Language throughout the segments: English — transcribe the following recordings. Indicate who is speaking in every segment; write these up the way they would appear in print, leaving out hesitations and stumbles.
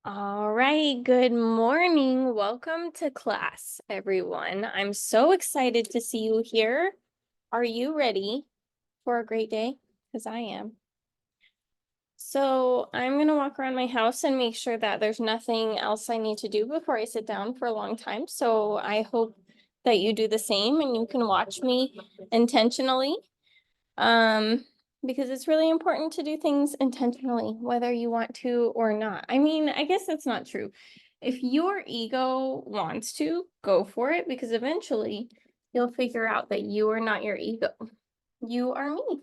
Speaker 1: All right, good morning. Welcome to class, everyone. I'm so excited to see you here. Are you ready for a great day? Because I am. So I'm going to walk around my house and make sure that there's nothing else I need to do before I sit down for a long time. So I hope that you do the same and you can watch me intentionally. Um, because it's really important to do things intentionally, whether you want to or not. I mean, I guess that's not true. If your ego wants to, go for it, because eventually you'll figure out that you are not your ego. You are me.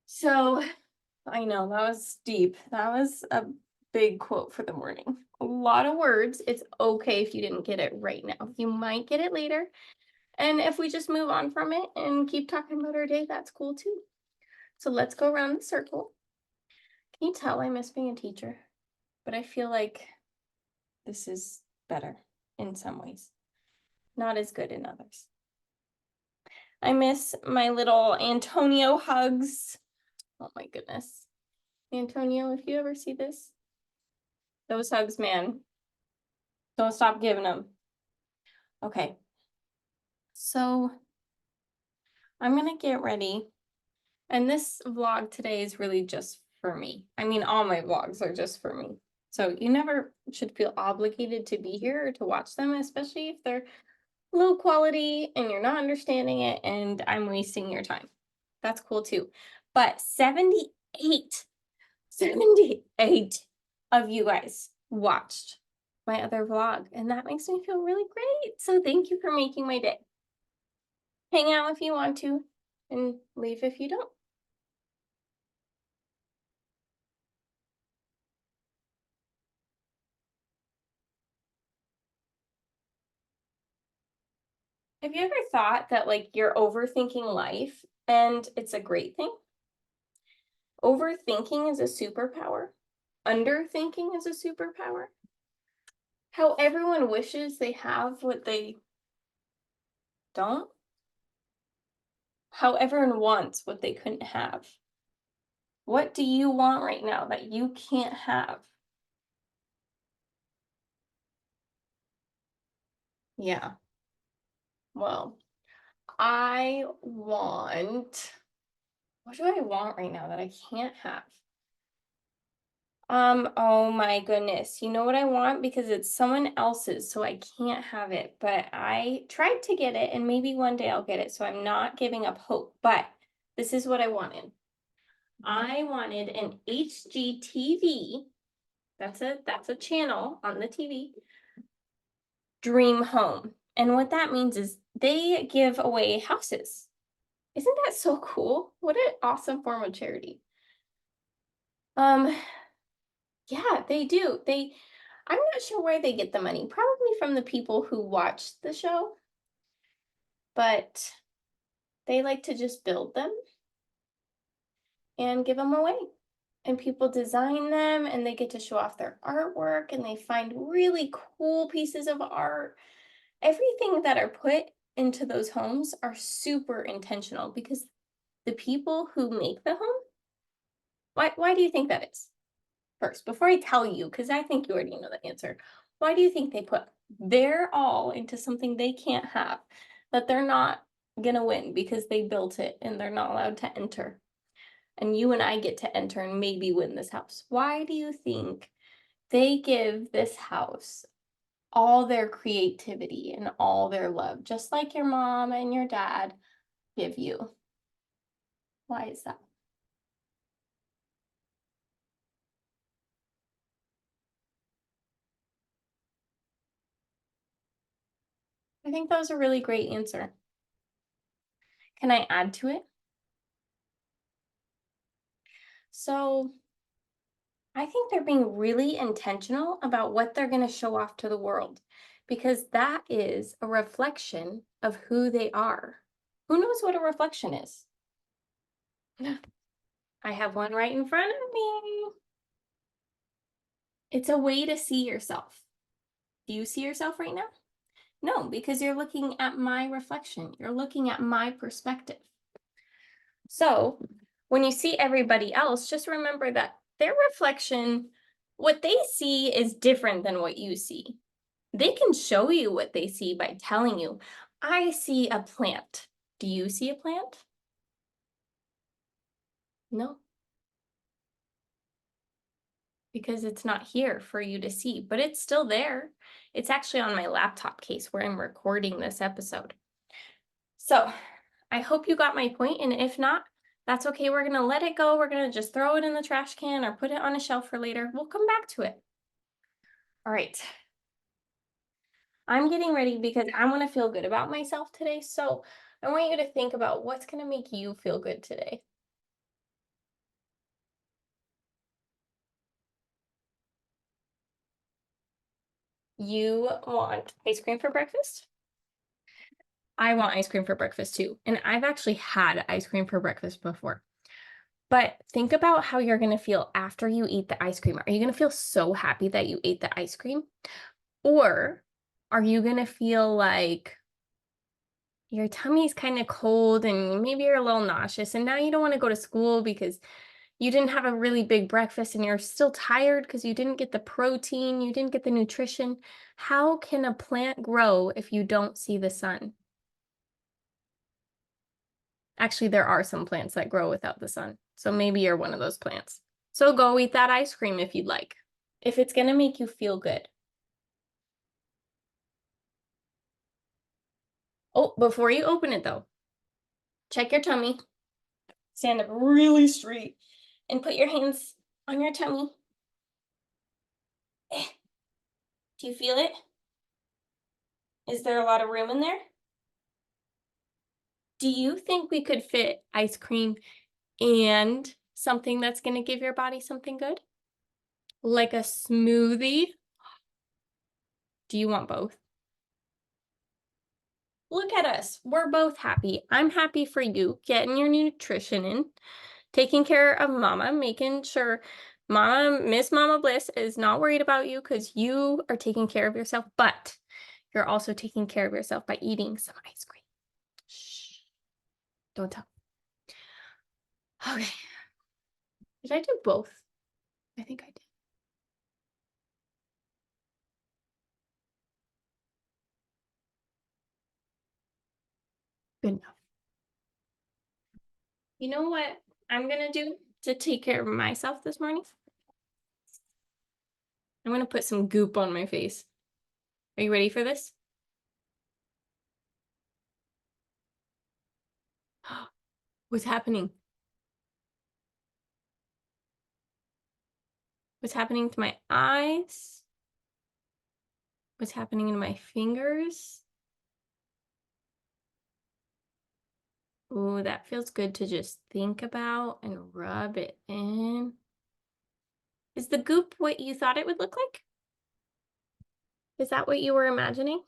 Speaker 1: So I know that was deep. That was a big quote for the morning. A lot of words. It's okay if you didn't get it right now. You might get it later. And if we just move on from it and keep talking about our day, that's cool too. So let's go around the circle. Can you tell I miss being a teacher? But I feel like this is better in some ways, not as good in others. I miss my little Antonio hugs. Oh my goodness. Antonio, if you ever see this, those hugs, man, don't stop giving them. Okay. So I'm going to get ready. And this vlog today is really just for me. I mean, all my vlogs are just for me. So you never should feel obligated to be here or to watch them, especially if they're low quality and you're not understanding it and I'm wasting your time. That's cool too. But 78 of you guys watched my other vlog, and that makes me feel really great. So thank you for making my day. Hang out if you want to and leave if you don't. Have you ever thought that like you're overthinking life and it's a great thing? Overthinking is a superpower. Underthinking is a superpower. How everyone wishes they have what they don't. How everyone wants what they couldn't have. What do you want right now that you can't have? Yeah. Well, I want, what do I want right now that I can't have? Oh my goodness. You know what I want? Because it's someone else's, so I can't have it. But I tried to get it, and maybe one day I'll get it. So I'm not giving up hope. But this is what I wanted. I wanted an HGTV. That's a channel on the TV. Dream home. And what that means is they give away houses. Isn't that so cool? What an awesome form of charity. Yeah, they do. I'm not sure where they get the money, probably from the people who watch the show, but they like to just build them and give them away. And people design them and they get to show off their artwork and they find really cool pieces of art. Everything that are put into those homes are super intentional because the people who make the home, why do you think that is? First, before I tell you, because I think you already know the answer, why do you think they put their all into something they can't have, that they're not gonna win because they built it and they're not allowed to enter? And you and I get to enter and maybe win this house. Why do you think they give this house all their creativity and all their love, just like your mom and your dad give you? Why is that? I think that was a really great answer. Can I add to it? So I think they're being really intentional about what they're going to show off to the world because that is a reflection of who they are. Who knows what a reflection is? I have one right in front of me. It's a way to see yourself. Do you see yourself right now? No, because you're looking at my reflection. You're looking at my perspective. So when you see everybody else, just remember that their reflection What they see is different than what you see. They can show you what they see by telling you, I see a plant. Do you see a plant? No, because it's not here for you to see, but it's still there. It's actually on my laptop case where I'm recording this episode. So I hope you got my point, and if not, that's okay. We're gonna let it go. We're gonna just throw it in the trash can or put it on a shelf for later. We'll come back to it. All right. I'm getting ready because I want to feel good about myself today. So I want you to think about what's going to make you feel good today. You want ice cream for breakfast? I want ice cream for breakfast too. And I've actually had ice cream for breakfast before. But think about how you're going to feel after you eat the ice cream. Are you going to feel so happy that you ate the ice cream? Or are you going to feel like your tummy's kind of cold and maybe you're a little nauseous and now you don't want to go to school because you didn't have a really big breakfast and you're still tired because you didn't get the protein, you didn't get the nutrition? How can a plant grow if you don't see the sun? Actually, there are some plants that grow without the sun. So maybe you're one of those plants. So go eat that ice cream if you'd like, if it's going to make you feel good. Oh, before you open it though, check your tummy. Stand up really straight and put your hands on your tummy. Do you feel it? Is there a lot of room in there? Do you think we could fit ice cream and something that's going to give your body something good? Like a smoothie? Do you want both? Look at us. We're both happy. I'm happy for you getting your nutrition in, taking care of mama, making sure Miss Mama Bliss is not worried about you because you are taking care of yourself, but you're also taking care of yourself by eating some ice cream. Shh. Don't tell. Okay. Did I do both? I think I did. Good enough. You know what I'm gonna do to take care of myself this morning? I'm gonna put some goop on my face. Are you ready for this? What's happening? What's happening to my eyes? What's happening in my fingers? Ooh, that feels good to just think about and rub it in. Is the goop what you thought it would look like? Is that what you were imagining?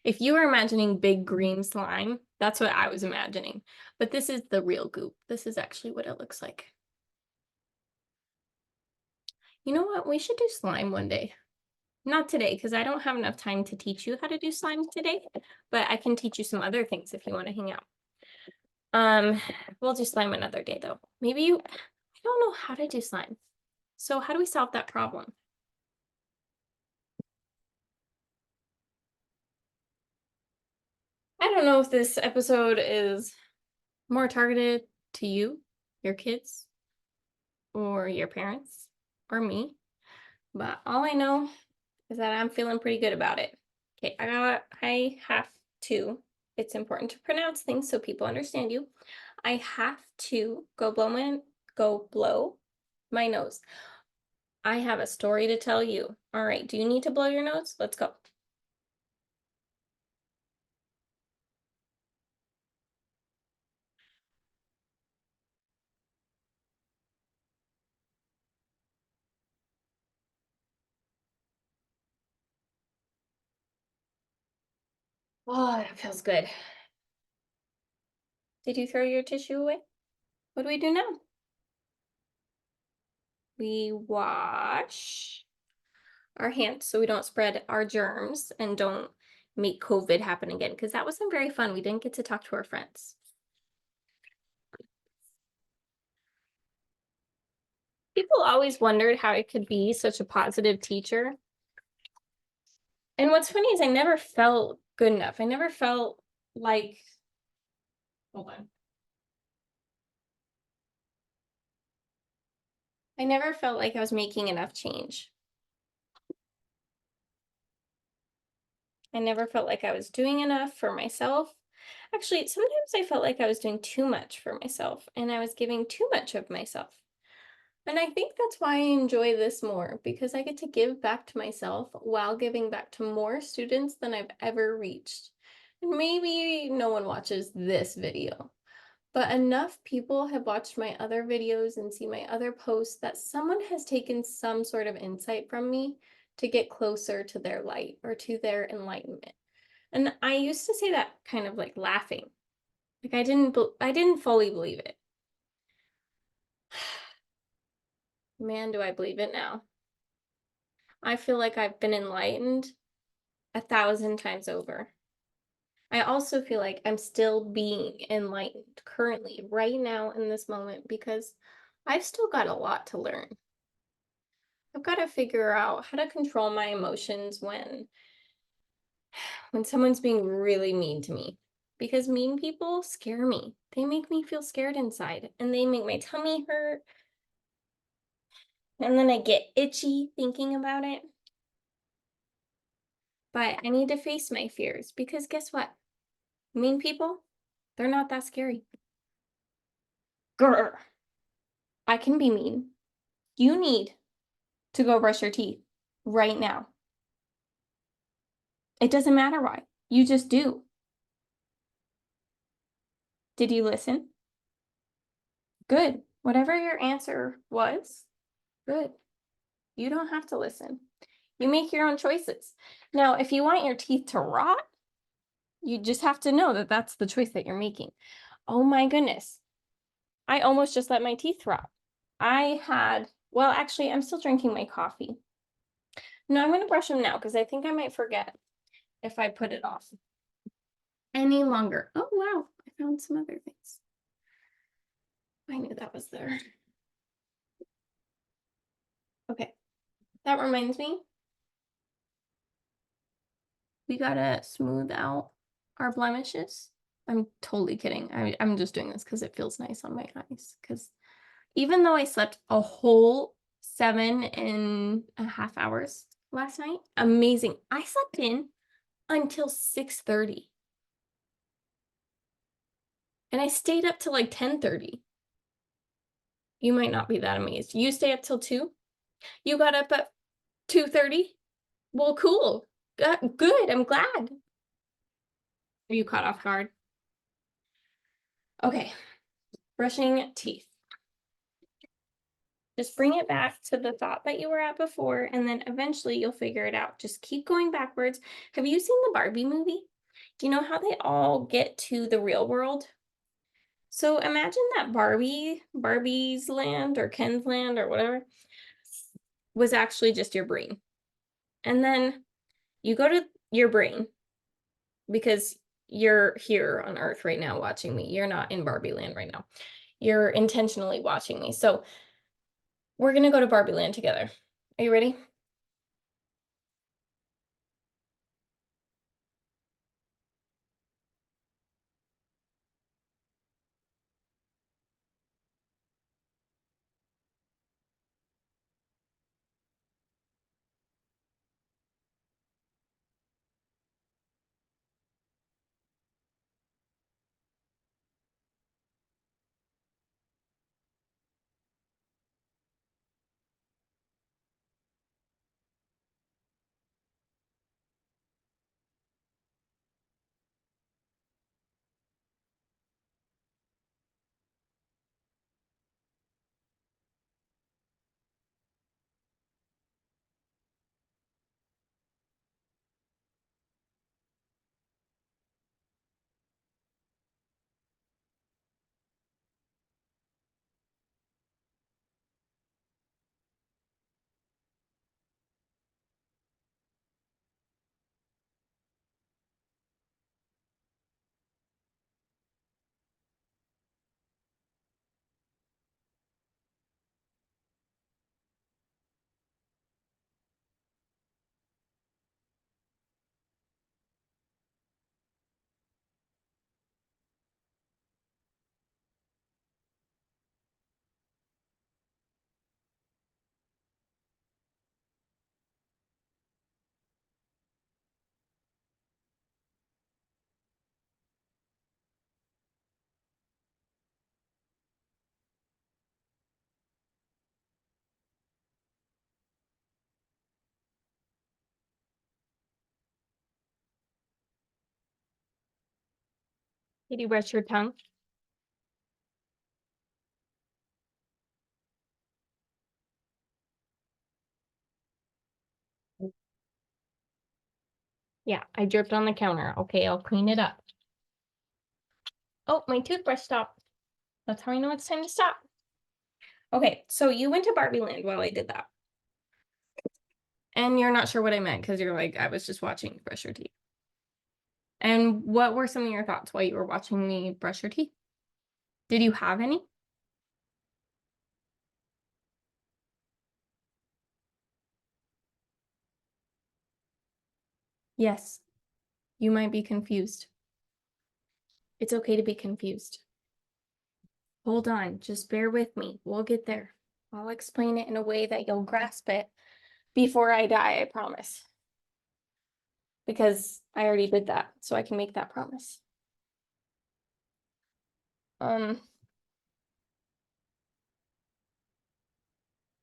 Speaker 1: If you were imagining big green slime, that's what I was imagining. But this is the real goop. This is actually what it looks like. You know what? We should do slime one day. Not today, because I don't have enough time to teach you how to do slime today, but I can teach you some other things if you want to hang out. We'll do slime another day though. I don't know how to do slime. So how do we solve that problem? I don't know if this episode is more targeted to you, your kids, or your parents, or me, but all I know is that I'm feeling pretty good about it. Okay, I have to, it's important to pronounce things so people understand you. I have to go blow my nose. I have a story to tell you. All right, do you need to blow your nose? Let's go. Oh, that feels good. Did you throw your tissue away? What do we do now? We wash our hands so we don't spread our germs and don't make COVID happen again, because that wasn't very fun. We didn't get to talk to our friends. People always wondered how I could be such a positive teacher. And what's funny is I never felt good enough. I never felt like, hold on. I never felt like I was making enough change. I never felt like I was doing enough for myself. Actually, sometimes I felt like I was doing too much for myself and I was giving too much of myself. And I think that's why I enjoy this more because I get to give back to myself while giving back to more students than I've ever reached. And maybe no one watches this video, but enough people have watched my other videos and see my other posts that someone has taken some sort of insight from me to get closer to their light or to their enlightenment. And I used to say that kind of like laughing. Like I didn't fully believe it. Man, do I believe it now. I feel like I've been enlightened 1,000 times over. I also feel like I'm still being enlightened currently, right now in this moment, because I've still got a lot to learn. I've got to figure out how to control my emotions when someone's being really mean to me. Because mean people scare me. They make me feel scared inside and they make my tummy hurt. And then I get itchy thinking about it. But I need to face my fears because guess what? Mean people, they're not that scary. Grr. I can be mean. You need to go brush your teeth right now. It doesn't matter why. You just do. Did you listen? Good. Whatever your answer was, good. You don't have to listen. You make your own choices. Now, if you want your teeth to rot, you just have to know that that's the choice that you're making. Oh my goodness. I almost just let my teeth rot. Well, actually, I'm still drinking my coffee. No, I'm going to brush them now because I think I might forget if I put it off any longer. Oh, wow. I found some other things. I knew that was there. Okay. That reminds me, we gotta smooth out our blemishes. I'm totally kidding. I'm just doing this because it feels nice on my eyes. Because even though I slept a whole 7.5 hours last night, amazing. I slept in until 6:30. And I stayed up till like 10:30. You might not be that amazed. You stay up till 2? You got up at 2:30? Well, cool. Good. I'm glad. Are you caught off guard? Okay. Brushing teeth. Just bring it back to the thought that you were at before, and then eventually you'll figure it out. Just keep going backwards. Have you seen the Barbie movie? Do you know how they all get to the real world? So imagine that Barbie's land or Ken's land or whatever, was actually just your brain. And then you go to your brain because you're here on Earth right now watching me. You're not in Barbie land right now. You're intentionally watching me. So we're going to go to Barbie land together. Are you ready? Did you brush your tongue? Yeah, I dripped on the counter. Okay, I'll clean it up. Oh, my toothbrush stopped. That's how I know it's time to stop. Okay, so you went to Barbie Land while I did that. And you're not sure what I meant because you're like, I was just watching you brush your teeth. And what were some of your thoughts while you were watching me brush your teeth? Did you have any? Yes, you might be confused. It's okay to be confused. Hold on, just bear with me. We'll get there. I'll explain it in a way that you'll grasp it before I die, I promise. Because I already did that, so I can make that promise.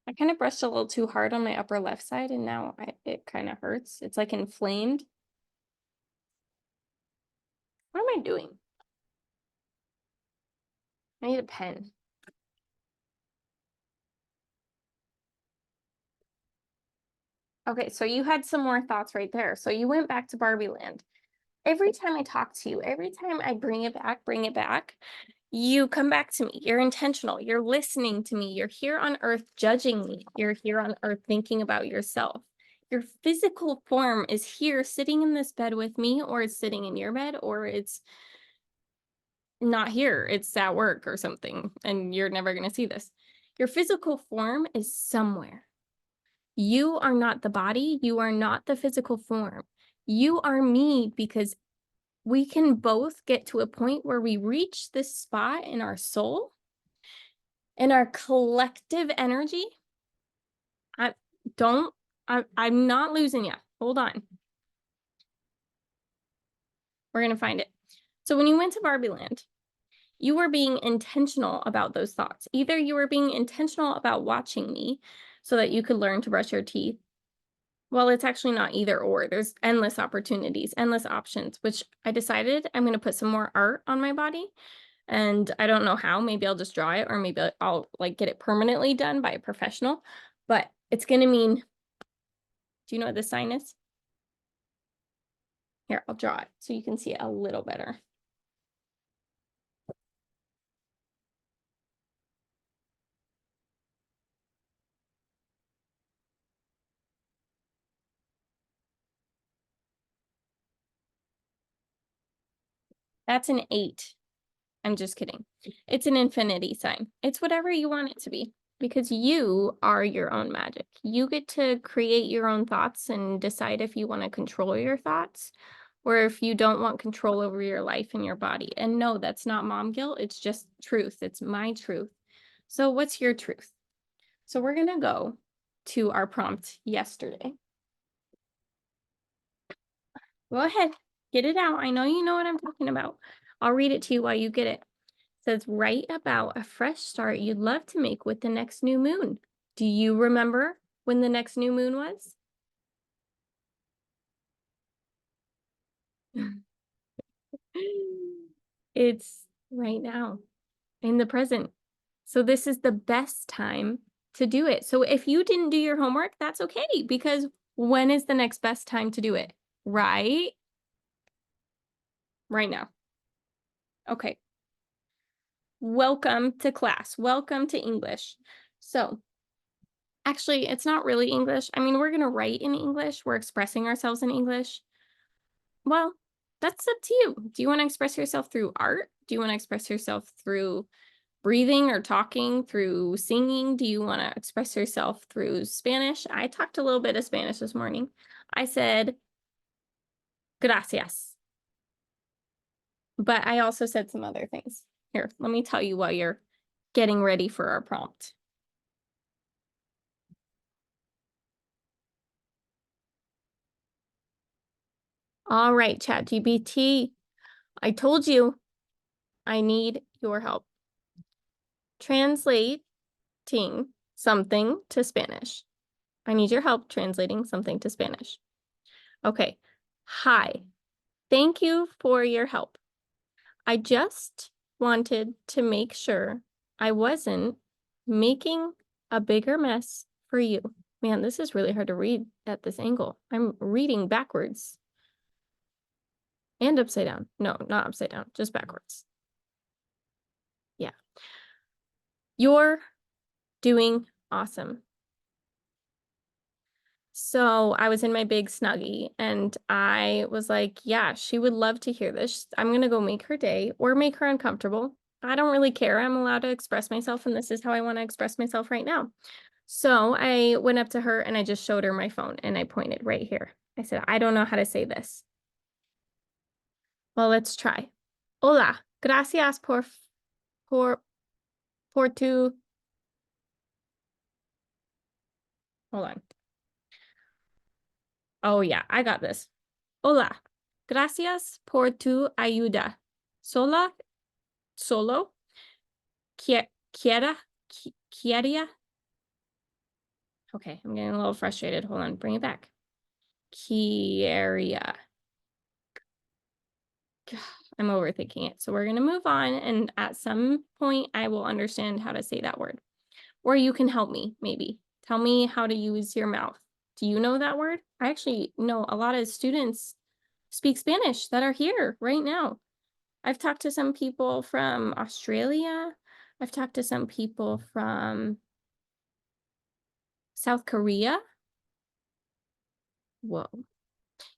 Speaker 1: I kind of brushed a little too hard on my upper left side, and now it kind of hurts. It's like inflamed. What am I doing? I need a pen. Okay, so you had some more thoughts right there. So you went back to Barbie Land. Every time I talk to you, every time I bring it back, you come back to me. You're intentional. You're listening to me. You're here on earth judging me. You're here on earth thinking about yourself. Your physical form is here sitting in this bed with me, or it's sitting in your bed, or it's not here. It's at work or something, and you're never going to see this. Your physical form is somewhere. You are not the body. You are not the physical form. You are me because we can both get to a point where we reach this spot in our soul and our collective energy. I'm not losing you. Hold on. We're going to find it. So when you went to Barbie Land, you were being intentional about those thoughts. Either you were being intentional about watching me so that you could learn to brush your teeth. Well, it's actually not either or. There's endless opportunities, endless options, which I decided I'm going to put some more art on my body. And I don't know how. Maybe I'll just draw it, or maybe I'll like get it permanently done by a professional. But it's going to mean, do you know what this sign is? Here, I'll draw it so you can see it a little better. That's an 8. I'm just kidding. It's an infinity sign. It's whatever you want it to be because you are your own magic. You get to create your own thoughts and decide if you want to control your thoughts or if you don't want control over your life and your body. And no, that's not mom guilt. It's just truth. It's my truth. So what's your truth? So we're going to go to our prompt yesterday. Go ahead, get it out. I know you know what I'm talking about. I'll read it to you while you get it. Says, write about a fresh start you'd love to make with the next new moon. Do you remember when the next new moon was? It's right now in the present. So this is the best time to do it. So if you didn't do your homework, that's okay because when is the next best time to do it? Right? Right now. Okay. Welcome to class. Welcome to English. So actually, it's not really English. I mean, we're going to write in English. We're expressing ourselves in English. Well, that's up to you. Do you want to express yourself through art? Do you want to express yourself through breathing or talking, through singing? Do you want to express yourself through Spanish? I talked a little bit of Spanish this morning. I said, gracias. But I also said some other things. Here, let me tell you while you're getting ready for our prompt. All right, ChatGPT, I told you I need your help. Translating something to Spanish. I need your help translating something to Spanish. Okay. Hi. Thank you for your help. I just wanted to make sure I wasn't making a bigger mess for you. Man, this is really hard to read at this angle. I'm reading backwards and upside down. No, not upside down, just backwards. Yeah. You're doing awesome. So I was in my big Snuggie and I was like, yeah, she would love to hear this. I'm going to go make her day or make her uncomfortable. I don't really care. I'm allowed to express myself, and this is how I want to express myself right now. So I went up to her and I just showed her my phone and I pointed right here. I said, I don't know how to say this. Well, let's try. Hola, gracias por, por tu. Hold on. Oh, yeah, I got this. Hola, gracias por tu ayuda. Solo, quiera, quería. Okay, I'm getting a little frustrated. Hold on, bring it back. Quería. I'm overthinking it. So we're going to move on. And at some point, I will understand how to say that word. Or you can help me, maybe. Tell me how to use your mouth. Do you know that word? I actually know a lot of students speak Spanish that are here right now. I've talked to some people from Australia. I've talked to some people from South Korea. Whoa.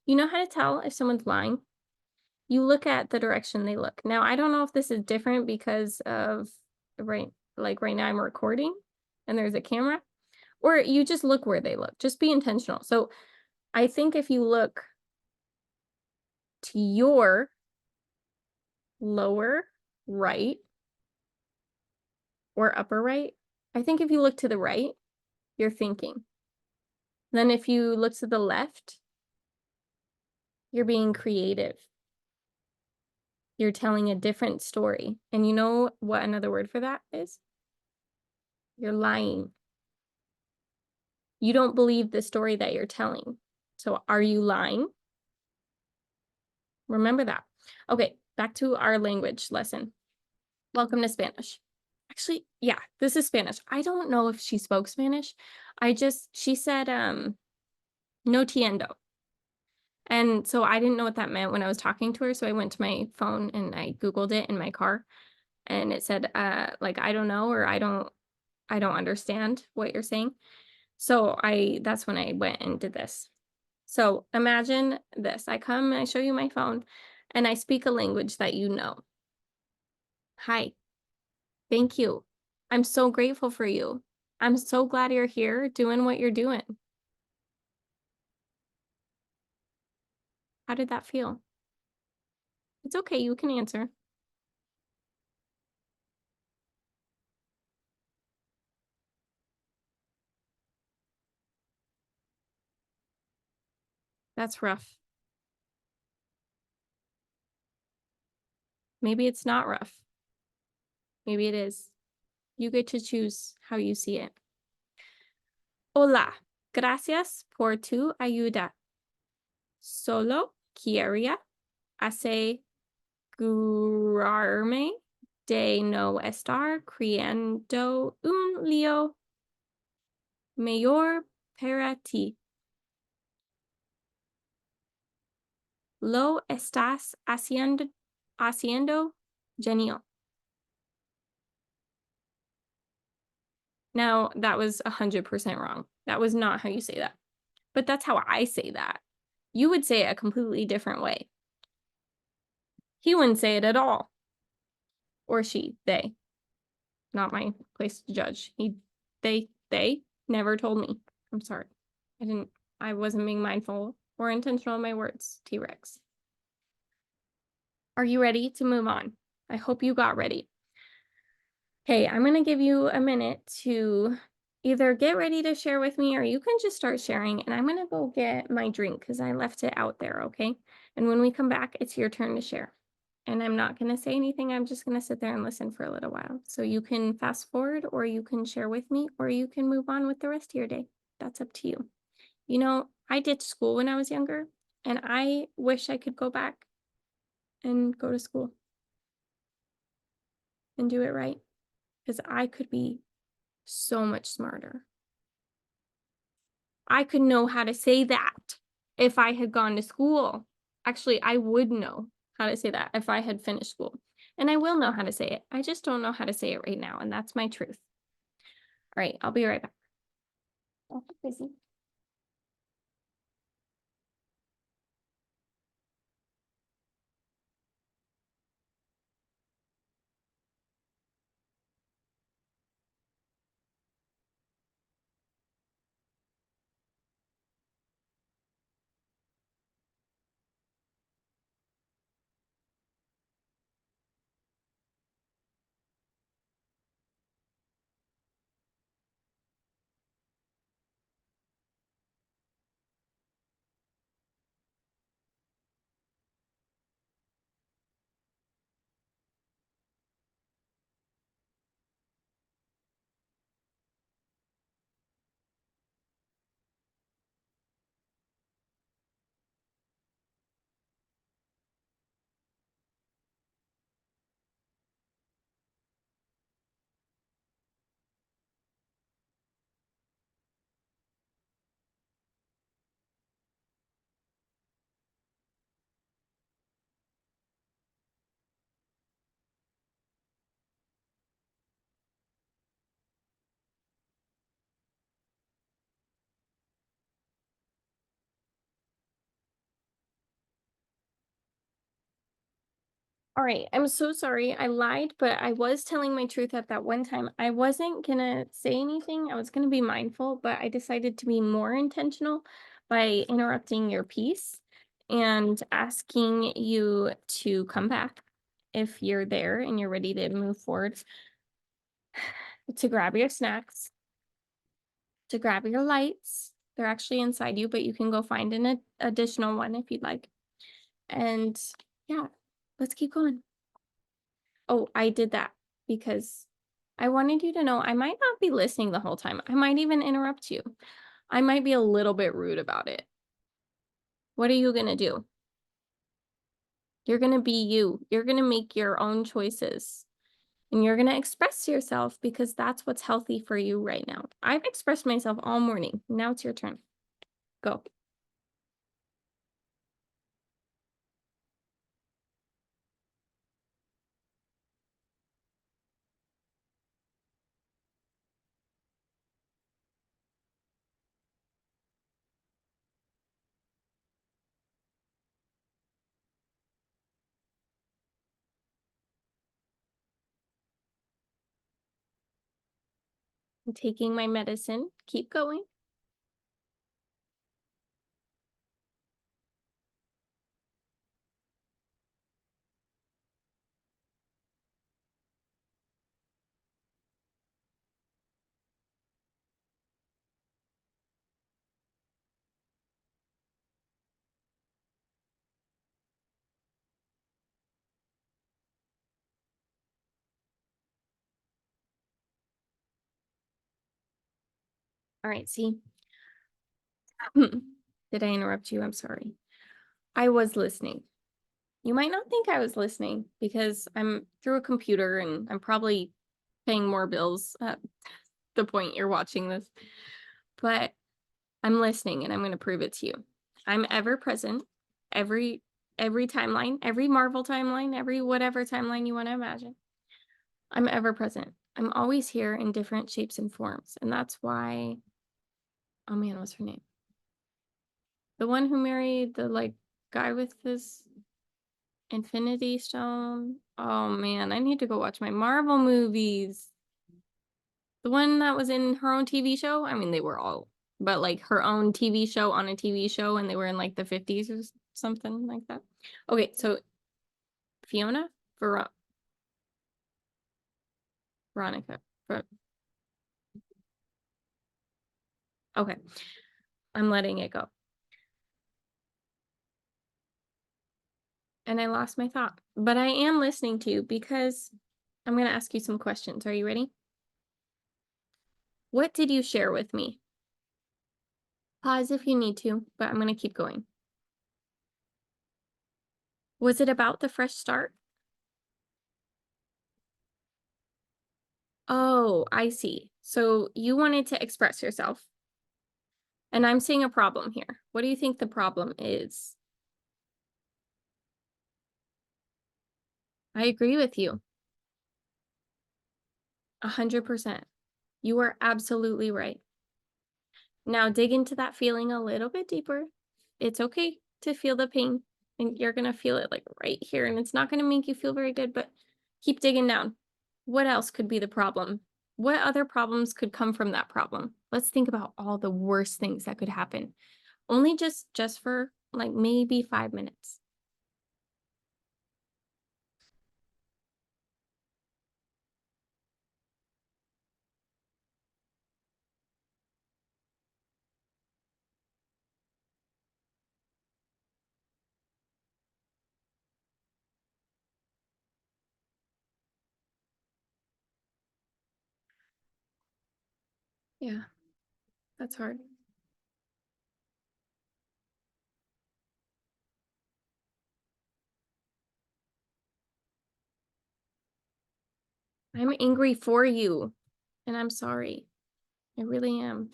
Speaker 1: You know how to tell if someone's lying? You look at the direction they look. Now, I don't know if this is different because of right now I'm recording and there's a camera, or you just look where they look. Just be intentional. So I think if you look to your lower right or upper right, I think if you look to the right, you're thinking. Then if you look to the left, you're being creative. You're telling a different story. And you know what another word for that is? You're lying. You don't believe the story that you're telling. So are you lying? Remember that. Okay, back to our language lesson. Welcome to Spanish. Actually, yeah, this is Spanish. I don't know if she spoke Spanish. She said, no tiendo. And so I didn't know what that meant when I was talking to her. So I went to my phone and I Googled it in my car, and it said, like, I don't know, or I don't understand what you're saying. So that's when I went and did this. So imagine this. I come and I show you my phone and I speak a language that you know. Hi, thank you. I'm so grateful for you. I'm so glad you're here doing what you're doing. How did that feel? It's okay, you can answer. That's rough. Maybe it's not rough. Maybe it is. You get to choose how you see it. Hola, gracias por tu ayuda. Solo quería asegurarme de no estar creando un lío mayor para ti. Lo estás haciendo genial. Now, that was 100% wrong. That was not how you say that. But that's how I say that. You would say it a completely different way. He wouldn't say it at all. Or she, they. Not my place to judge. They never told me. I'm sorry. I wasn't being mindful or intentional of my words, T-Rex. Are you ready to move on? I hope you got ready. Okay, I'm going to give you a minute to either get ready to share with me, or you can just start sharing, and I'm going to go get my drink because I left it out there, okay? And when we come back, it's your turn to share. And I'm not going to say anything. I'm just going to sit there and listen for a little while. So you can fast forward, or you can share with me, or you can move on with the rest of your day. That's up to you. You know, I ditched school when I was younger, and I wish I could go back and go to school. and do it right, because I could be so much smarter. I could know how to say that if I had gone to school. Actually, I would know how to say that if I had finished school. And I will know how to say it. I just don't know how to say it right now, and that's my truth. All right, I'll be right back. Don't get busy. All right, I'm so sorry. I lied, but I was telling my truth at that one time. I wasn't gonna say anything. I was gonna be mindful, but I decided to be more intentional by interrupting your piece and asking you to come back if you're there and you're ready to move forward, to grab your snacks, to grab your lights. They're actually inside you, but you can go find an additional one if you'd like. And yeah, let's keep going. Oh, I did that because I wanted you to know I might not be listening the whole time. I might even interrupt you. I might be a little bit rude about it. What are you going to do? You're going to be you. You're going to make your own choices and you're going to express yourself because that's what's healthy for you right now. I've expressed myself all morning. Now it's your turn. Go. I'm taking my medicine. Keep going. All right, see. Did I interrupt you? I'm sorry. I was listening. You might not think I was listening because I'm through a computer and I'm probably paying more bills at the point you're watching this, but I'm listening and I'm going to prove it to you. I'm ever present, every timeline, every Marvel timeline, every whatever timeline you want to imagine. I'm ever present. I'm always here in different shapes and forms. And that's why, oh man, what's her name? The one who married the like guy with this Infinity Stone. Oh man, I need to go watch my Marvel movies. The one that was in her own TV show. I mean, they were all, but like her own TV show on a TV show, and they were in like the 50s or something like that. Okay, so Fiona, Veronica. Okay, I'm letting it go. And I lost my thought, but I am listening to you because I'm going to ask you some questions. Are you ready? What did you share with me? Pause if you need to, but I'm going to keep going. Was it about the fresh start? Oh, I see. So you wanted to express yourself, and I'm seeing a problem here. What do you think the problem is? I agree with you 100%. You are absolutely right. Now dig into that feeling a little bit deeper. It's okay to feel the pain, and you're gonna feel it like right here, and it's not gonna make you feel very good, but keep digging down. What else could be the problem? What other problems could come from that problem? Let's think about all the worst things that could happen. Only just for like maybe 5 minutes. Yeah, that's hard. I'm angry for you, and I'm sorry. I really am.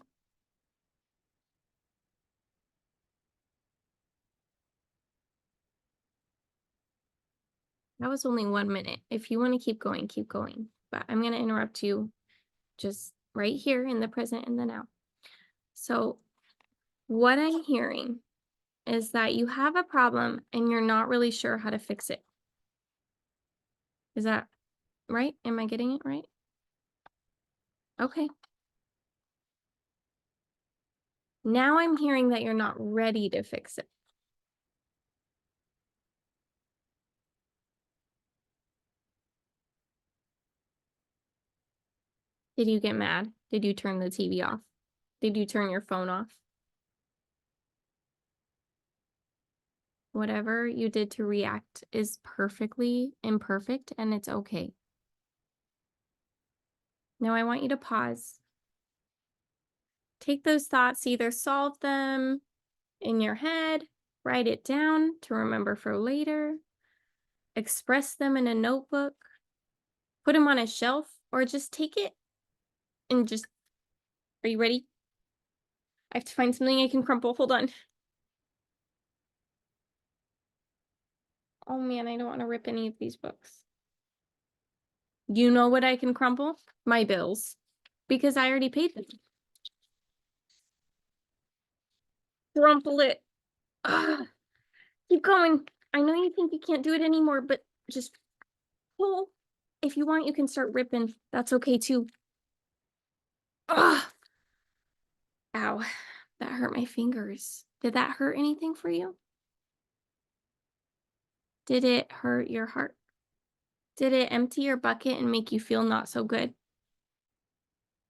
Speaker 1: That was only 1 minute. If you want to keep going, keep going. But I'm going to interrupt you just right here in the present and the now. So, what I'm hearing is that you have a problem and you're not really sure how to fix it. Is that right? Am I getting it right? Okay. Now I'm hearing that you're not ready to fix it. Did you get mad? Did you turn the TV off? Did you turn your phone off? Whatever you did to react is perfectly imperfect and it's okay. Now I want you to pause. Take those thoughts, either solve them in your head, write it down to remember for later, express them in a notebook, put them on a shelf, or just take it and just, are you ready? I have to find something I can crumple. Hold on. Oh man, I don't want to rip any of these books. You know what I can crumple? My bills. Because I already paid them. Crumple it. Ugh. Keep going. I know you think you can't do it anymore, but just pull. If you want, you can start ripping. That's okay too. Ugh. Ow. That hurt my fingers. Did that hurt anything for you? Did it hurt your heart? Did it empty your bucket and make you feel not so good?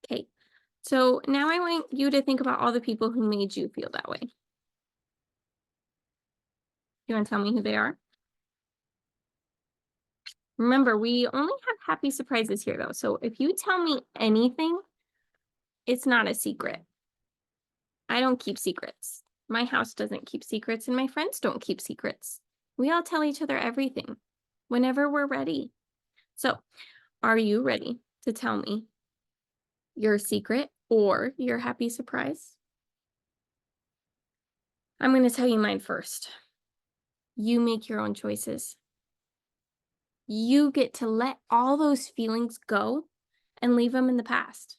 Speaker 1: Okay. So now I want you to think about all the people who made you feel that way. You want to tell me who they are? Remember, we only have happy surprises here though. So if you tell me anything, it's not a secret. I don't keep secrets. My house doesn't keep secrets and my friends don't keep secrets. We all tell each other everything whenever we're ready. So are you ready to tell me your secret or your happy surprise? I'm going to tell you mine first. You make your own choices. You get to let all those feelings go and leave them in the past.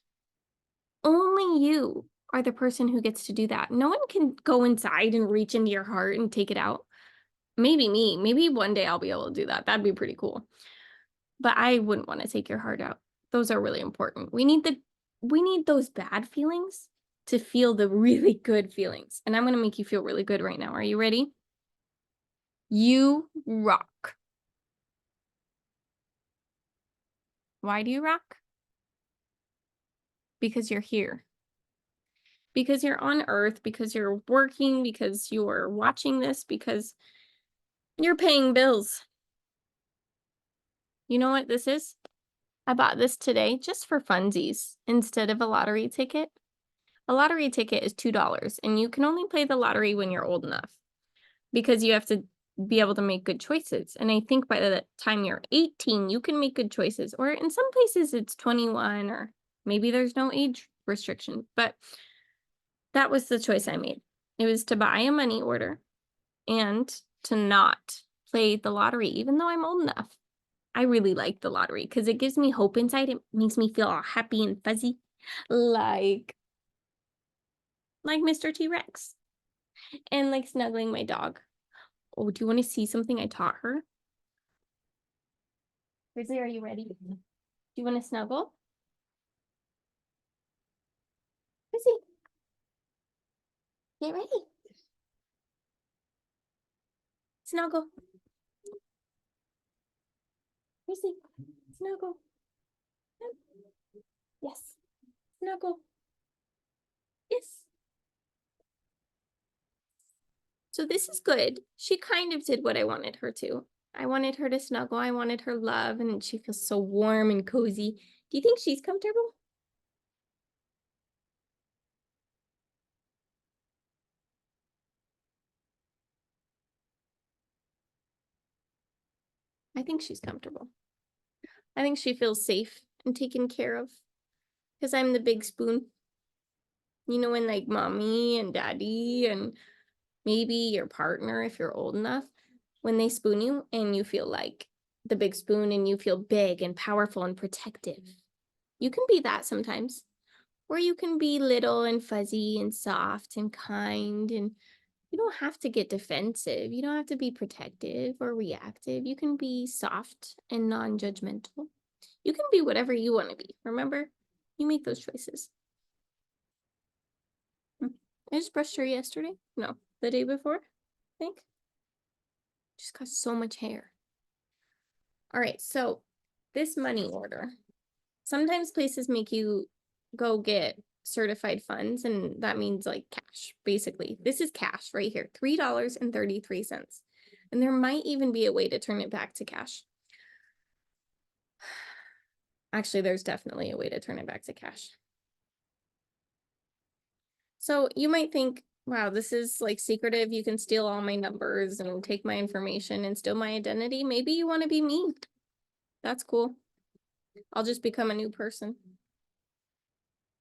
Speaker 1: Only you are the person who gets to do that. No one can go inside and reach into your heart and take it out. Maybe me. Maybe one day I'll be able to do that. That'd be pretty cool. But I wouldn't want to take your heart out. Those are really important. We need those bad feelings to feel the really good feelings. And I'm going to make you feel really good right now. Are you ready? You rock. Why do you rock? Because you're here. Because you're on earth, because you're working, because you're watching this, because you're paying bills. You know what this is? I bought this today just for funsies instead of a lottery ticket. A lottery ticket is $2 and you can only play the lottery when you're old enough because you have to be able to make good choices. And I think by the time you're 18, you can make good choices. Or in some places it's 21, or maybe there's no age restriction. But that was the choice I made. It was to buy a money order and to not play the lottery, even though I'm old enough. I really like the lottery because it gives me hope inside. It makes me feel all happy and fuzzy, like Mr. T-Rex, and like snuggling my dog. Oh, do you want to see something I taught her? Grizzly, are you ready? Do you want to snuggle? Grizzly, get ready. Snuggle. Grizzly, snuggle. Yes. Snuggle. Yes. So this is good. She kind of did what I wanted her to. I wanted her to snuggle. I wanted her love, and she feels so warm and cozy. Do you think she's comfortable? I think she's comfortable. I think she feels safe and taken care of because I'm the big spoon. You know, when like mommy and daddy and maybe your partner, if you're old enough, when they spoon you and you feel like the big spoon and you feel big and powerful and protective. You can be that sometimes. Or you can be little and fuzzy and soft and kind, and you don't have to get defensive. You don't have to be protective or reactive. You can be soft and non-judgmental. You can be whatever you want to be. Remember, you make those choices. I just brushed her yesterday. No, the day before, I think. Just got so much hair. All right, so this money order. Sometimes places make you go get certified funds, and that means like cash, basically. This is cash right here, $3.33. And there might even be a way to turn it back to cash. Actually, there's definitely a way to turn it back to cash. So you might think, wow, this is like secretive. You can steal all my numbers and take my information and steal my identity. Maybe you want to be me. That's cool. I'll just become a new person.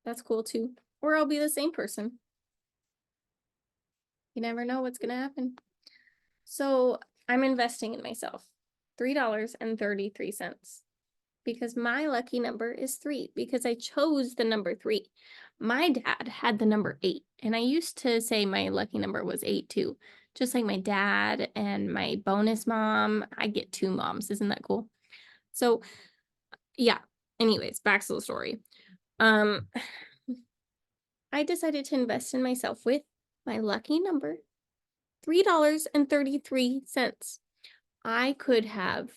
Speaker 1: That's cool too. Or I'll be the same person. You never know what's going to happen. So I'm investing in myself. $3.33. Because my lucky number is 3, because I chose the number 3. My dad had the number 8, and I used to say my lucky number was 8 too. Just like my dad and my bonus mom. I get 2 moms. Isn't that cool? So yeah, anyways, back to the story. I decided to invest in myself with my lucky number, $3.33. I could have,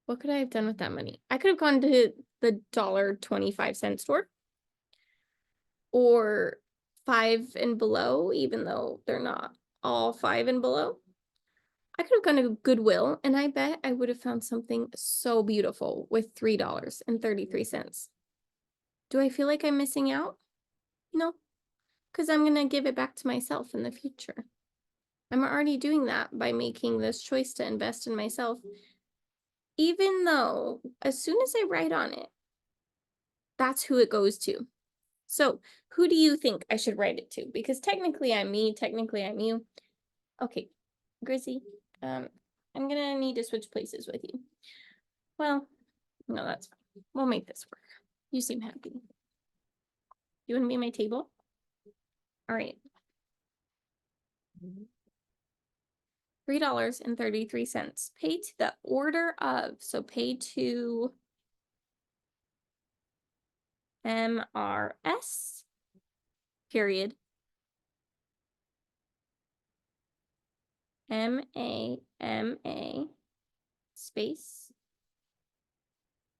Speaker 1: what could I have done with that money? I could have gone to the $1.25 store, or Five and Below, even though they're not all Five and Below. I could have gone to Goodwill, and I bet I would have found something so beautiful with $3.33. Do I feel like I'm missing out? No, because I'm going to give it back to myself in the future. I'm already doing that by making this choice to invest in myself, even though as soon as I write on it, that's who it goes to. So who do you think I should write it to? Because technically I'm me, technically I'm you. Okay, Grizzy, I'm gonna need to switch places with you. Well, no, that's fine. We'll make this work. You seem happy. You wanna be at my table? All right. $3.33. Pay to the order of, so pay to MRS, period. MAMA space.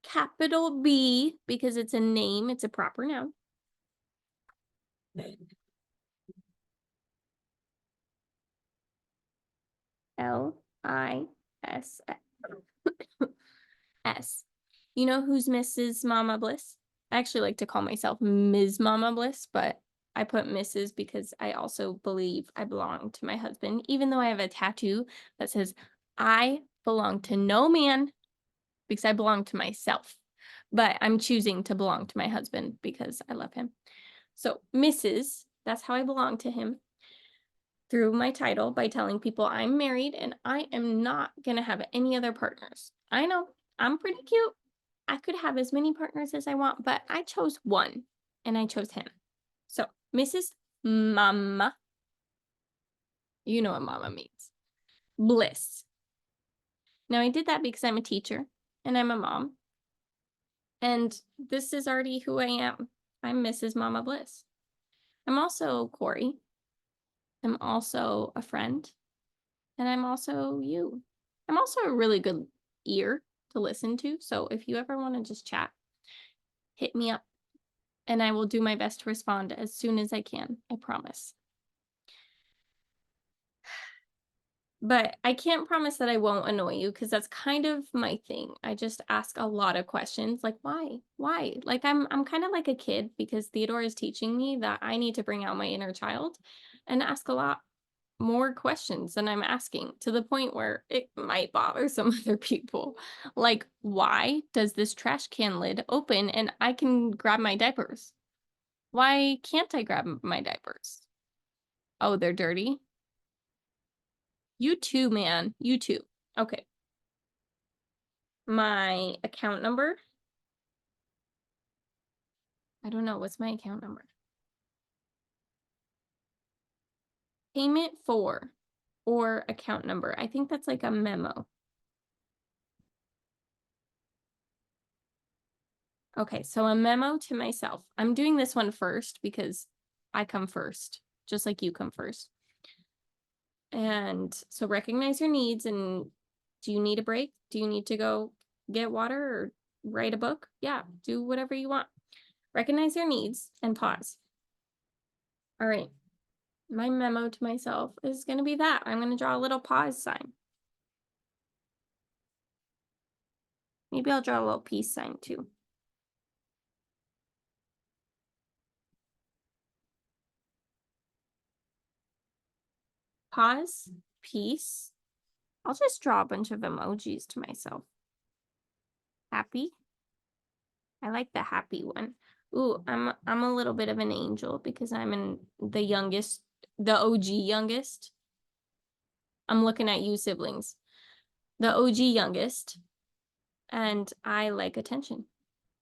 Speaker 1: Capital B, because it's a name, it's a proper noun. LIS S. You know who's Mrs. Mama Bliss? I actually like to call myself Ms. Mama Bliss, but I put Mrs. because I also believe I belong to my husband, even though I have a tattoo that says I belong to no man because I belong to myself. But I'm choosing to belong to my husband because I love him. So Mrs., that's how I belong to him through my title by telling people I'm married and I am not going to have any other partners. I know I'm pretty cute. I could have as many partners as I want, but I chose one and I chose him. So Mrs. Mama, you know what mama means, Bliss. Now I did that because I'm a teacher and I'm a mom. And this is already who I am. I'm Mrs. Mama Bliss. I'm also Cori. I'm also a friend. And I'm also you. I'm also a really good ear to listen to. So if you ever want to just chat, hit me up and I will do my best to respond as soon as I can. I promise. But I can't promise that I won't annoy you because that's kind of my thing. I just ask a lot of questions like why? Why? Like I'm kind of like a kid because Theodore is teaching me that I need to bring out my inner child and ask a lot more questions than I'm asking to the point where it might bother some other people. Like, why does this trash can lid open and I can grab my diapers? Why can't I grab my diapers? Oh, they're dirty. You too, man. You too. Okay. My account number. I don't know. What's my account number? Payment for or account number. I think that's like a memo. Okay, so a memo to myself. I'm doing this one first because I come first, just like you come first. And so recognize your needs and do you need a break? Do you need to go get water or write a book? Yeah, do whatever you want. Recognize your needs and pause. All right, my memo to myself is going to be that. I'm going to draw a little pause sign. Maybe I'll draw a little peace sign too. Pause, peace. I'll just draw a bunch of emojis to myself. Happy. I like the happy one. Ooh, I'm a little bit of an angel because I'm the youngest, the OG youngest. I'm looking at you siblings. The OG youngest. And I like attention.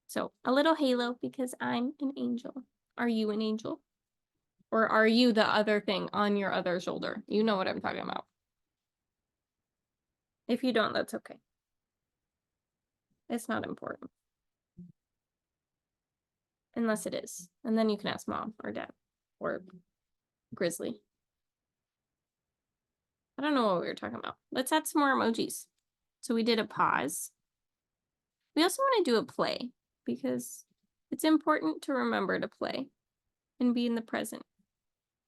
Speaker 1: So a little halo because I'm an angel. Are you an angel? Or are you the other thing on your other shoulder? You know what I'm talking about. If you don't, that's okay. It's not important. Unless it is. And then you can ask mom or dad or Grizzly. I don't know what we were talking about. Let's add some more emojis. So we did a pause. We also want to do a play because it's important to remember to play and be in the present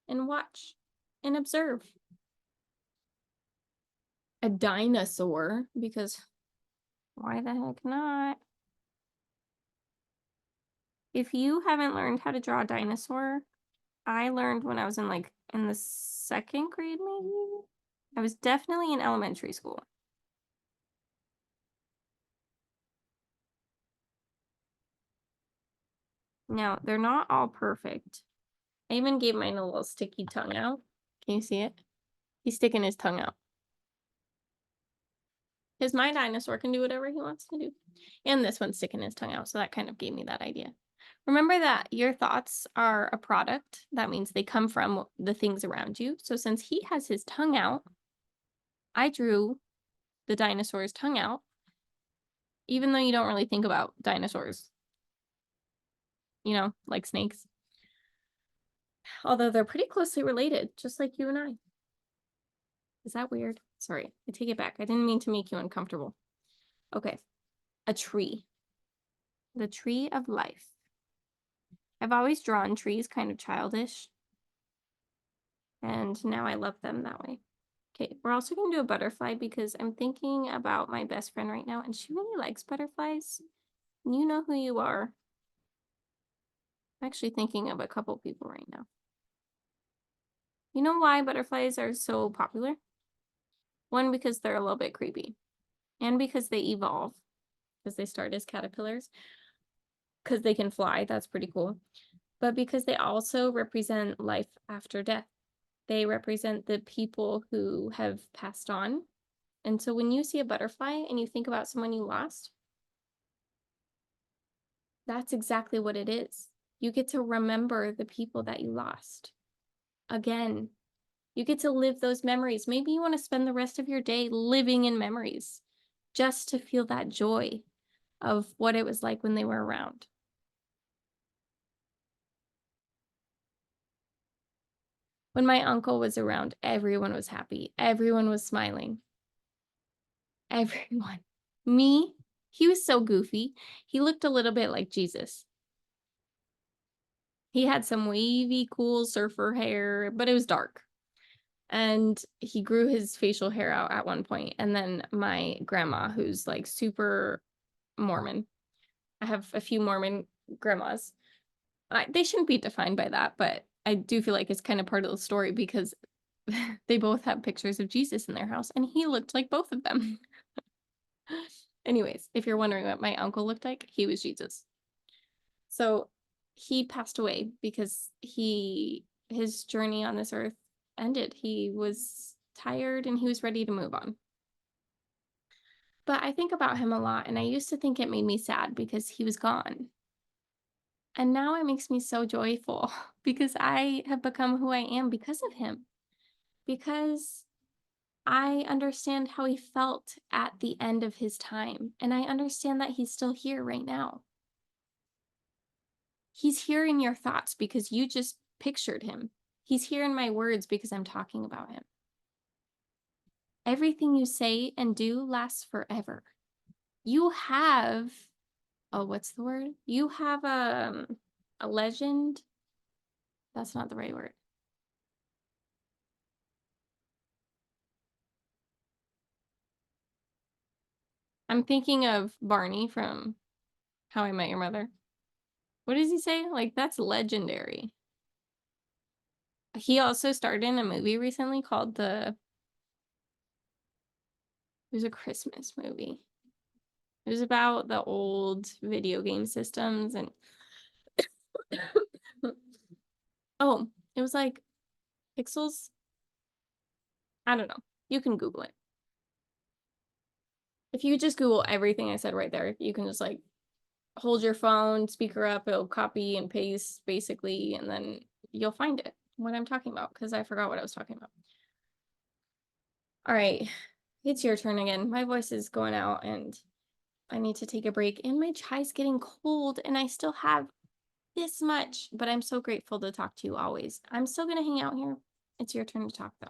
Speaker 1: and watch and observe. A dinosaur because why the heck not? If you haven't learned how to draw a dinosaur, I learned when I was in the second grade maybe. I was definitely in elementary school. Now, they're not all perfect. I even gave mine a little sticky tongue out. Can you see it? He's sticking his tongue out. Because my dinosaur can do whatever he wants to do. And this one's sticking his tongue out, so that kind of gave me that idea. Remember that your thoughts are a product. That means they come from the things around you. So since he has his tongue out, I drew the dinosaur's tongue out, even though you don't really think about dinosaurs, you know, like snakes. Although they're pretty closely related, just like you and I. Is that weird? Sorry, I take it back. I didn't mean to make you uncomfortable. Okay, a tree. The tree of life. I've always drawn trees kind of childish. And now I love them that way. Okay, we're also going to do a butterfly because I'm thinking about my best friend right now and she really likes butterflies. You know who you are. I'm actually thinking of a couple people right now. You know why butterflies are so popular? One, because they're a little bit creepy, and because they evolve, because they start as caterpillars, because they can fly. That's pretty cool. But because they also represent life after death. They represent the people who have passed on. And so when you see a butterfly and you think about someone you lost, that's exactly what it is. You get to remember the people that you lost. Again, you get to live those memories. Maybe you want to spend the rest of your day living in memories just to feel that joy of what it was like when they were around. When my uncle was around, everyone was happy. Everyone was smiling. Everyone. Me, he was so goofy. He looked a little bit like Jesus. He had some wavy, cool surfer hair, but it was dark. And he grew his facial hair out at one point. And then my grandma, who's like super Mormon. I have a few Mormon grandmas. They shouldn't be defined by that, but I do feel like it's kind of part of the story because they both have pictures of Jesus in their house, and he looked like both of them. Anyways, if you're wondering what my uncle looked like, he was Jesus. So he passed away because his journey on this earth ended. He was tired and he was ready to move on. But I think about him a lot, and I used to think it made me sad because he was gone. And now it makes me so joyful because I have become who I am because of him. Because I understand how he felt at the end of his time. And I understand that he's still here right now. He's here in your thoughts because you just pictured him. He's here in my words because I'm talking about him. Everything you say and do lasts forever. You have, oh, what's the word? You have a legend. That's not the right word. I'm thinking of Barney from How I Met Your Mother. What does he say? Like, that's legendary. He also starred in a movie recently called it was a Christmas movie. It was about the old video game systems and oh, it was like Pixels. I don't know. You can Google it. If you just Google everything I said right there, you can just like hold your phone, speaker up, it'll copy and paste basically, and then you'll find it what I'm talking about because I forgot what I was talking about. All right, it's your turn again. My voice is going out and I need to take a break, and my chai's getting cold, and I still have this much, but I'm so grateful to talk to you always. I'm still going to hang out here. It's your turn to talk, though.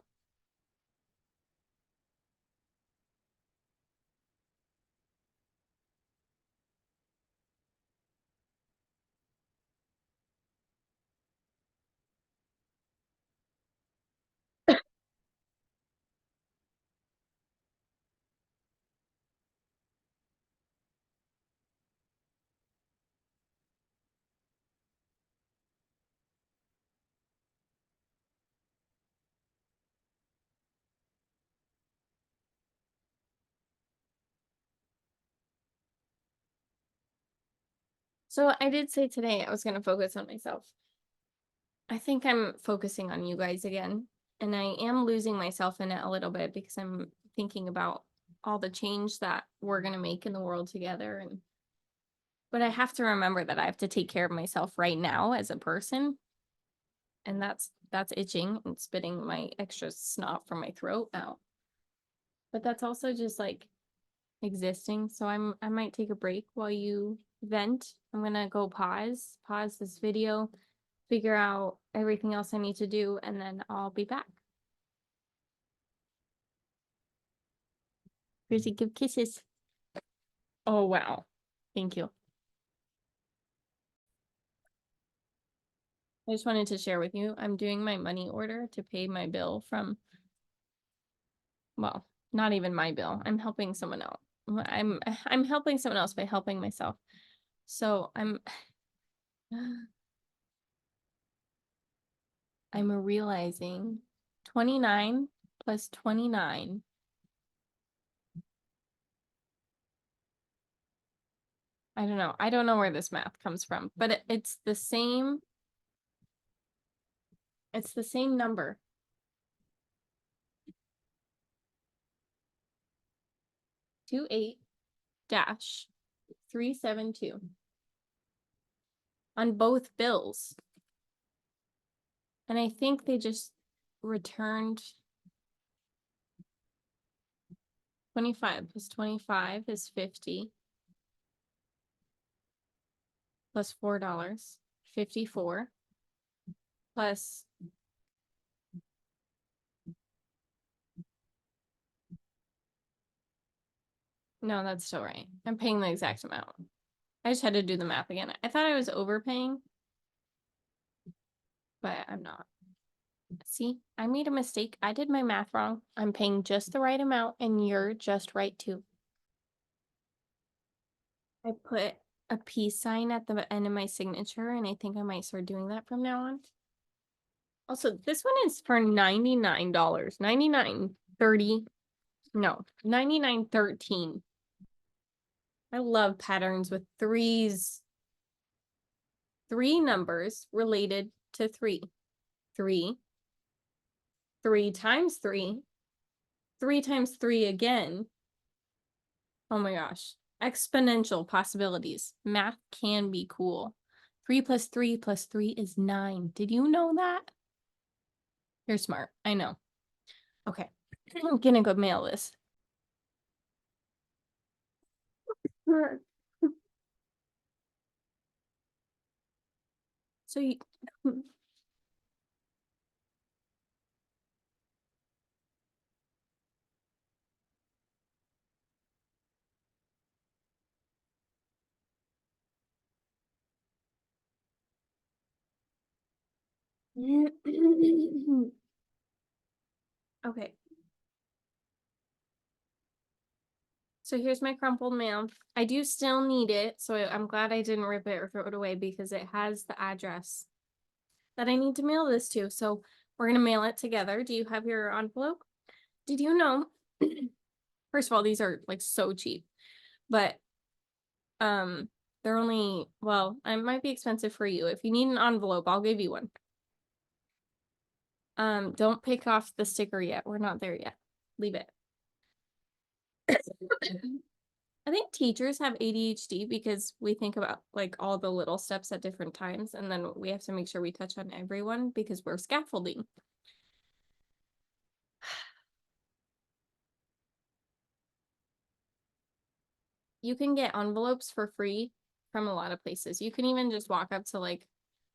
Speaker 1: So I did say today I was going to focus on myself. I think I'm focusing on you guys again, and I am losing myself in it a little bit because I'm thinking about all the change that we're going to make in the world together. And but I have to remember that I have to take care of myself right now as a person, and that's itching and spitting my extra snot from my throat out. But that's also just like existing. So I might take a break while you vent. I'm gonna go pause this video, figure out everything else I need to do, and then I'll be back. Chrissy, give kisses. Oh wow. Thank you. I just wanted to share with you. I'm doing my money order to pay my bill from, well, not even my bill. I'm helping someone else. I'm helping someone else by helping myself. So I'm I'm realizing 29 plus 29. I don't know. I don't know where this math comes from, but it's the same. It's the same number. 28-372 on both bills. And I think they just returned 25 plus 25 is 50 plus $4, 54 plus no, that's still right. I'm paying the exact amount. I just had to do the math again. I thought I was overpaying, but I'm not. See, I made a mistake. I did my math wrong. I'm paying just the right amount, and you're just right too. I put a peace sign at the end of my signature, and I think I might start doing that from now on. Also, this one is for $99. $99.30. No, $99.13. I love patterns with threes. 3 numbers related to 3. 3. 3 times 3. 3 times 3 again. Oh my gosh. Exponential possibilities. Math can be cool. 3 plus 3 plus 3 is 9. Did you know that? You're smart. I know. Okay. I'm gonna go mail this. So you okay. So here's my crumpled mail. I do still need it, so I'm glad I didn't rip it or throw it away because it has the address that I need to mail this to. So we're gonna mail it together. Do you have your envelope? Did you know? First of all, these are like so cheap, but they're only, well, it might be expensive for you. If you need an envelope, I'll give you one. Don't pick off the sticker yet. We're not there yet. Leave it. I think teachers have ADHD because we think about like all the little steps at different times, and then we have to make sure we touch on everyone because we're scaffolding. You can get envelopes for free from a lot of places. You can even just walk up to like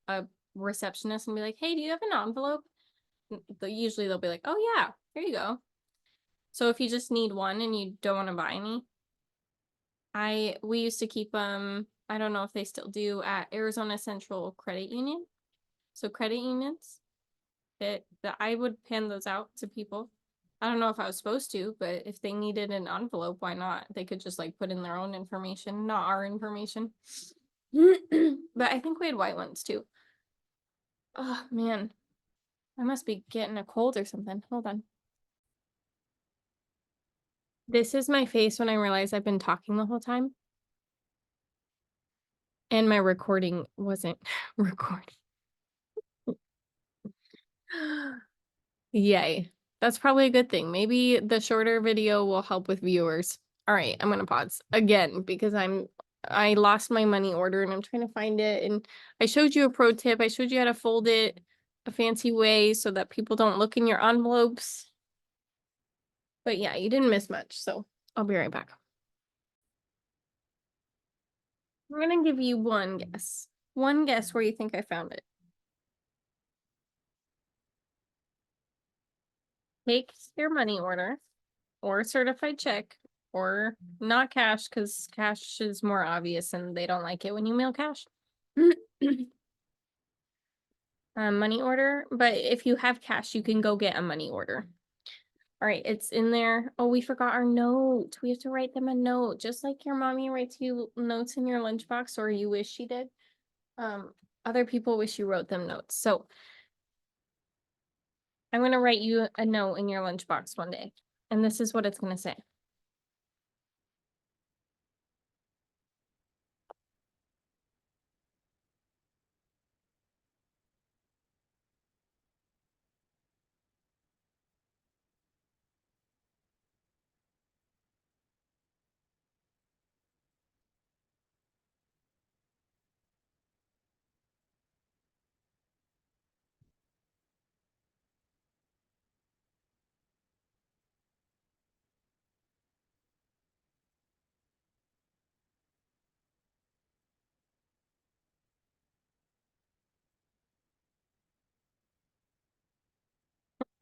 Speaker 1: a receptionist and be like, hey, do you have an envelope? Usually they'll be like, oh yeah, here you go. So if you just need one and you don't want to buy any, we used to keep them, I don't know if they still do, at Arizona Central Credit Union. So credit unions, that I would hand those out to people. I don't know if I was supposed to, but if they needed an envelope, why not? They could just like put in their own information, not our information. But I think we had white ones too. Oh man, I must be getting a cold or something. Hold on. This is my face when I realize I've been talking the whole time. And my recording wasn't recording. Yay. That's probably a good thing. Maybe the shorter video will help with viewers. All right, I'm gonna pause again because I lost my money order and I'm trying to find it. And I showed you a pro tip. I showed you how to fold it a fancy way so that people don't look in your envelopes. But yeah, you didn't miss much, so I'll be right back. I'm gonna give you one guess. One guess where you think I found it. Take your money order or certified check or not cash because cash is more obvious and they don't like it when you mail cash. Money order, but if you have cash, you can go get a money order. All right, it's in there. Oh, we forgot our note. We have to write them a note, just like your mommy writes you notes in your lunchbox, or you wish she did. Other people wish you wrote them notes. So I'm going to write you a note in your lunchbox one day. And this is what it's going to say.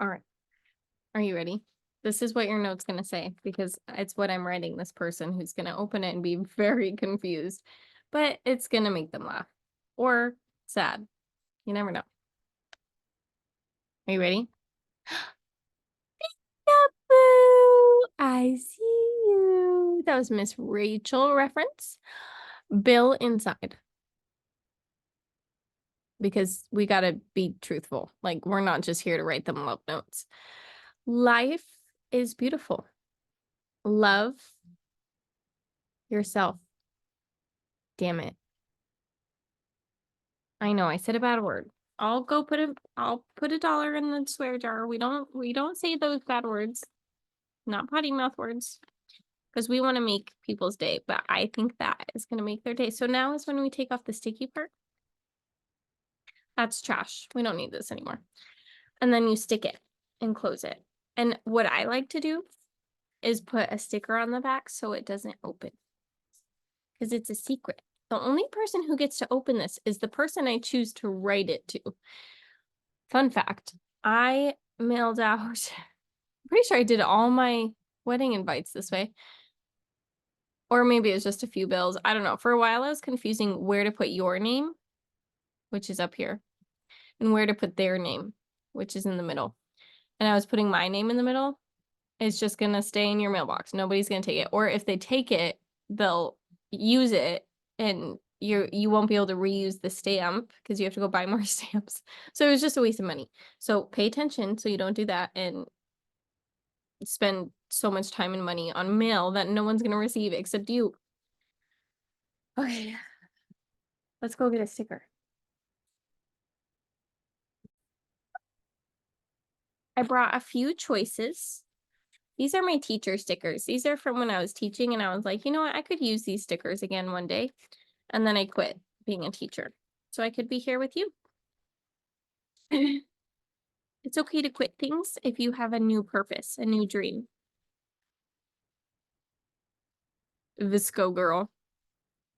Speaker 1: All right. Are you ready? This is what your note's going to say because it's what I'm writing this person who's going to open it and be very confused, but it's going to make them laugh or sad. You never know. Are you ready? Boo! I see you. That was Miss Rachel reference. Bill inside. Because we got to be truthful. Like, we're not just here to write them love notes. Life is beautiful. Love yourself. Damn it. I know I said a bad word. I'll put a dollar in the swear jar. We don't say those bad words. Not potty mouth words. Because we want to make people's day, but I think that is going to make their day. So now is when we take off the sticky part. That's trash. We don't need this anymore. And then you stick it and close it. And what I like to do is put a sticker on the back so it doesn't open. Because it's a secret. The only person who gets to open this is the person I choose to write it to. Fun fact, I mailed out, I'm pretty sure I did all my wedding invites this way. Or maybe it's just a few bills. I don't know. For a while, I was confusing where to put your name, which is up here, and where to put their name, which is in the middle. And I was putting my name in the middle. It's just going to stay in your mailbox. Nobody's going to take it. Or if they take it, they'll use it and you won't be able to reuse the stamp because you have to go buy more stamps. So it was just a waste of money. So pay attention so you don't do that and spend so much time and money on mail that no one's going to receive except you. Okay. Let's go get a sticker. I brought a few choices. These are my teacher stickers. These are from when I was teaching and I was like, you know what? I could use these stickers again one day. And then I quit being a teacher so I could be here with you. It's okay to quit things if you have a new purpose, a new dream. Visco girl.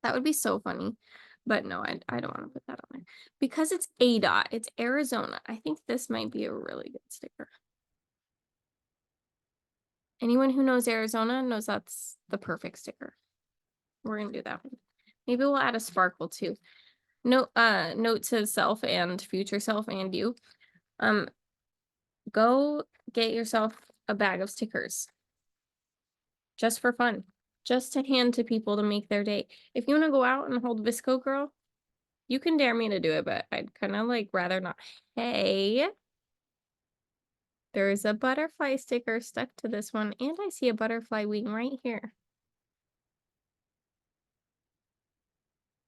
Speaker 1: That would be so funny. But no, I don't want to put that on there. Because it's ADOT, it's Arizona. I think this might be a really good sticker. Anyone who knows Arizona knows that's the perfect sticker. We're gonna do that one. Maybe we'll add a sparkle too. Note to self and future self and you. Go get yourself a bag of stickers. Just for fun. Just to hand to people to make their day. If you want to go out and hold Visco girl, you can dare me to do it, but I'd kind of like rather not. Hey, there's a butterfly sticker stuck to this one, and I see a butterfly wing right here.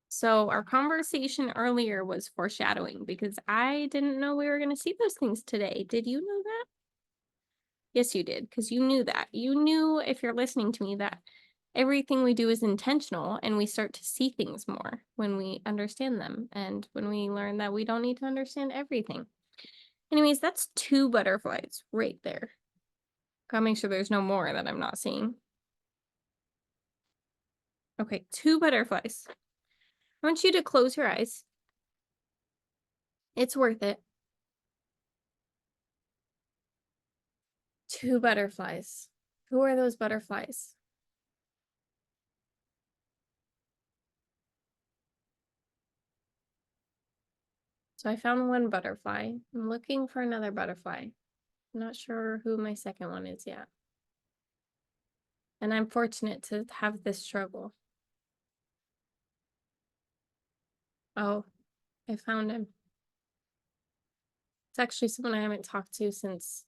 Speaker 1: So our conversation earlier was foreshadowing because I didn't know we were going to see those things today. Did you know that? Yes, you did, because you knew that. You knew, if you're listening to me, that everything we do is intentional and we start to see things more when we understand them and when we learn that we don't need to understand everything. Anyways, that's 2 butterflies right there. Gotta make sure there's no more that I'm not seeing. Okay, 2 butterflies. I want you to close your eyes. It's worth it. 2 butterflies. Who are those butterflies? So I found 1 butterfly. I'm looking for another butterfly. I'm not sure who my second one is yet. And I'm fortunate to have this struggle. Oh, I found him. It's actually someone I haven't talked to since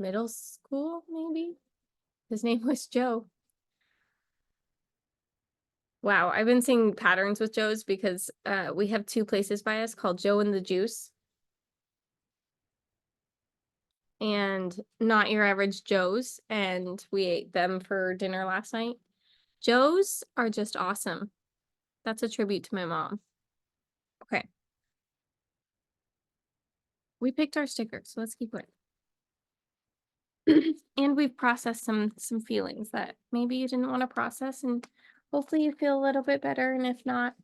Speaker 1: middle school, maybe. His name was Joe. Wow, I've been seeing patterns with Joe's because we have two places by us called Joe and the Juice and Not Your Average Joe's, and we ate them for dinner last night. Joe's are just awesome. That's a tribute to my mom. Okay. We picked our stickers, so let's keep going. And we've processed some feelings that maybe you didn't want to process, and hopefully you feel a little bit better, and if not,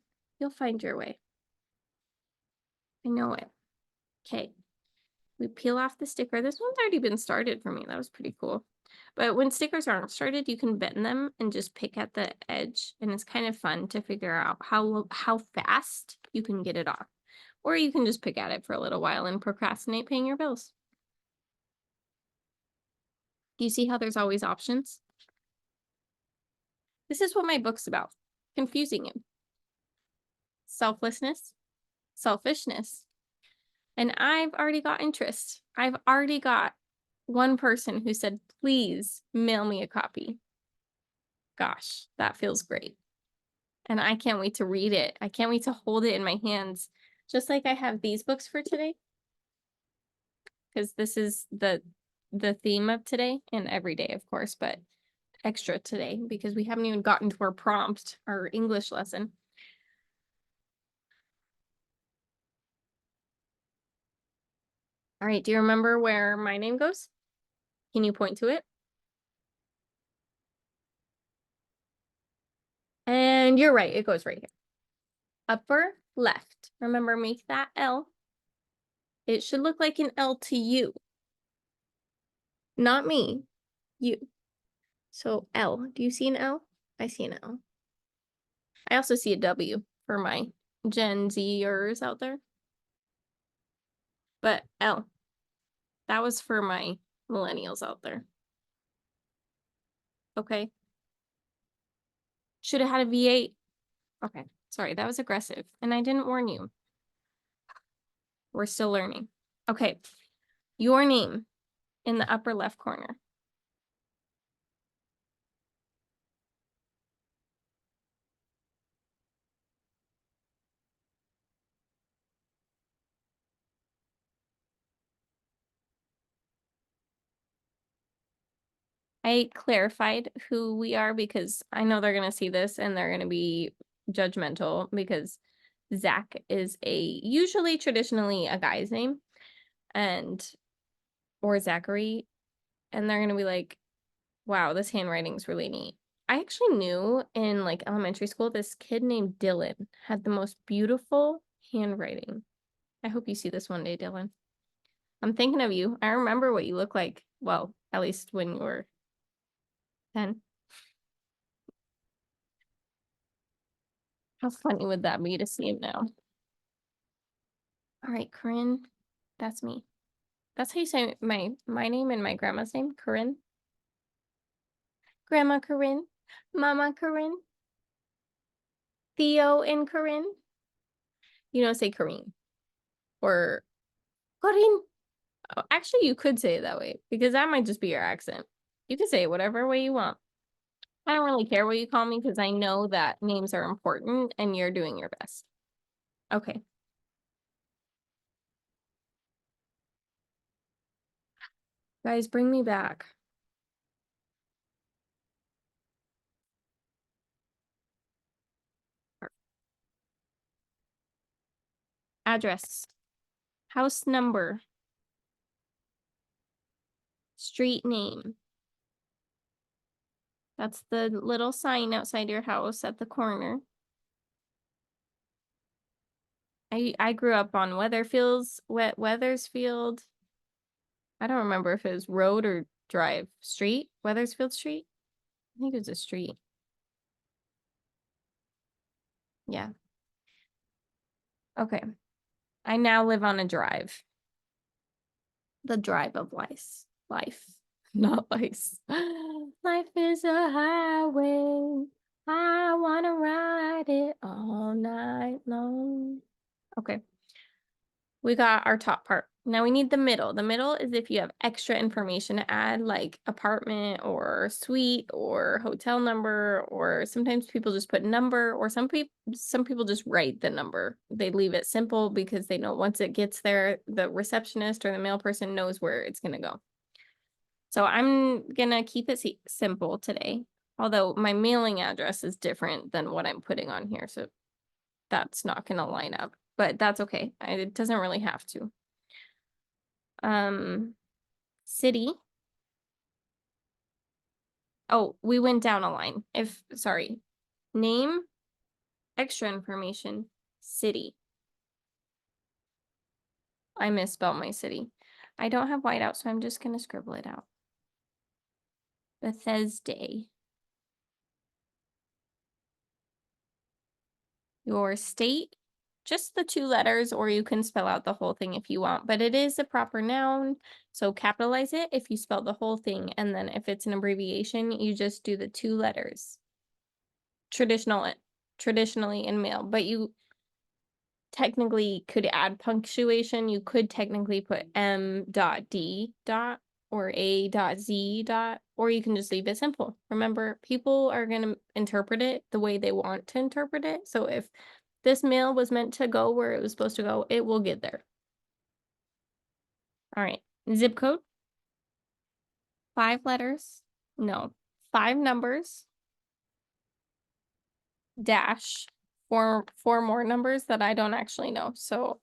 Speaker 1: you'll find your way. I know it. Okay. We peel off the sticker. This one's already been started for me. That was pretty cool. But when stickers aren't started, you can bend them and just pick at the edge, and it's kind of fun to figure out how fast you can get it off. Or you can just pick at it for a little while and procrastinate paying your bills. Do you see how there's always options? This is what my book's about. Confusing you. Selflessness, selfishness. And I've already got interest. I've already got one person who said, please mail me a copy. Gosh, that feels great. And I can't wait to read it. I can't wait to hold it in my hands, just like I have these books for today. Because this is the theme of today and every day, of course, but extra today because we haven't even gotten to our prompt, our English lesson. All right, do you remember where my name goes? Can you point to it? And you're right, it goes right here. Upper left. Remember, make that L. It should look like an L to you. Not me, you. So L, do you see an L? I see an L. I also see a W for my Gen Zers out there. But L, that was for my millennials out there. Okay. Should have had a V8. Okay, sorry, that was aggressive. And I didn't warn you. We're still learning. Okay, your name in the upper left corner. I clarified who we are because I know they're going to see this and they're going to be judgmental because Zach is usually traditionally a guy's name or Zachary, and they're going to be like, wow, this handwriting's really neat. I actually knew in like elementary school, this kid named Dylan had the most beautiful handwriting. I hope you see this one day, Dylan. I'm thinking of you. I remember what you look like. Well, at least when you were 10. How funny would that be to see him now? All right, Corinne, that's me. That's how you say my name and my grandma's name, Corinne. Grandma Corinne, Mama Corinne, Theo and Corinne. You don't say Corinne or Corinne. Oh, actually, you could say it that way because that might just be your accent. You can say it whatever way you want. I don't really care what you call me because I know that names are important and you're doing your best. Okay. Guys, bring me back. Address. House number. Street name. That's the little sign outside your house at the corner. I grew up on Weathersfield. I don't remember if it was road or drive. Street? Weathersfield Street? I think it was a street. Yeah. Okay. I now live on a drive. The drive of life. Not lice. Life is a highway. I wanna ride it all night long. Okay. We got our top part. Now we need the middle. The middle is if you have extra information to add, like apartment or suite or hotel number, or sometimes people just put number, or some people just write the number. They leave it simple because they know once it gets there, the receptionist or the mail person knows where it's gonna go. So I'm gonna keep it simple today, although my mailing address is different than what I'm putting on here, so that's not gonna line up, but that's okay. It doesn't really have to. City. Oh, we went down a line. Sorry. Name, extra information, city. I misspelled my city. I don't have whiteout, so I'm just gonna scribble it out. Bethesda. Your state, just the 2 letters, or you can spell out the whole thing if you want, but it is a proper noun, so capitalize it if you spell the whole thing, and then if it's an abbreviation, you just do the 2 letters. Traditionally in mail, but you technically could add punctuation. You could technically put M.D. or A.Z. or you can just leave it simple. Remember, people are going to interpret it the way they want to interpret it. So if this mail was meant to go where it was supposed to go, it will get there. All right. Zip code. 5 letters. No. 5 numbers. Dash. Four more numbers that I don't actually know. So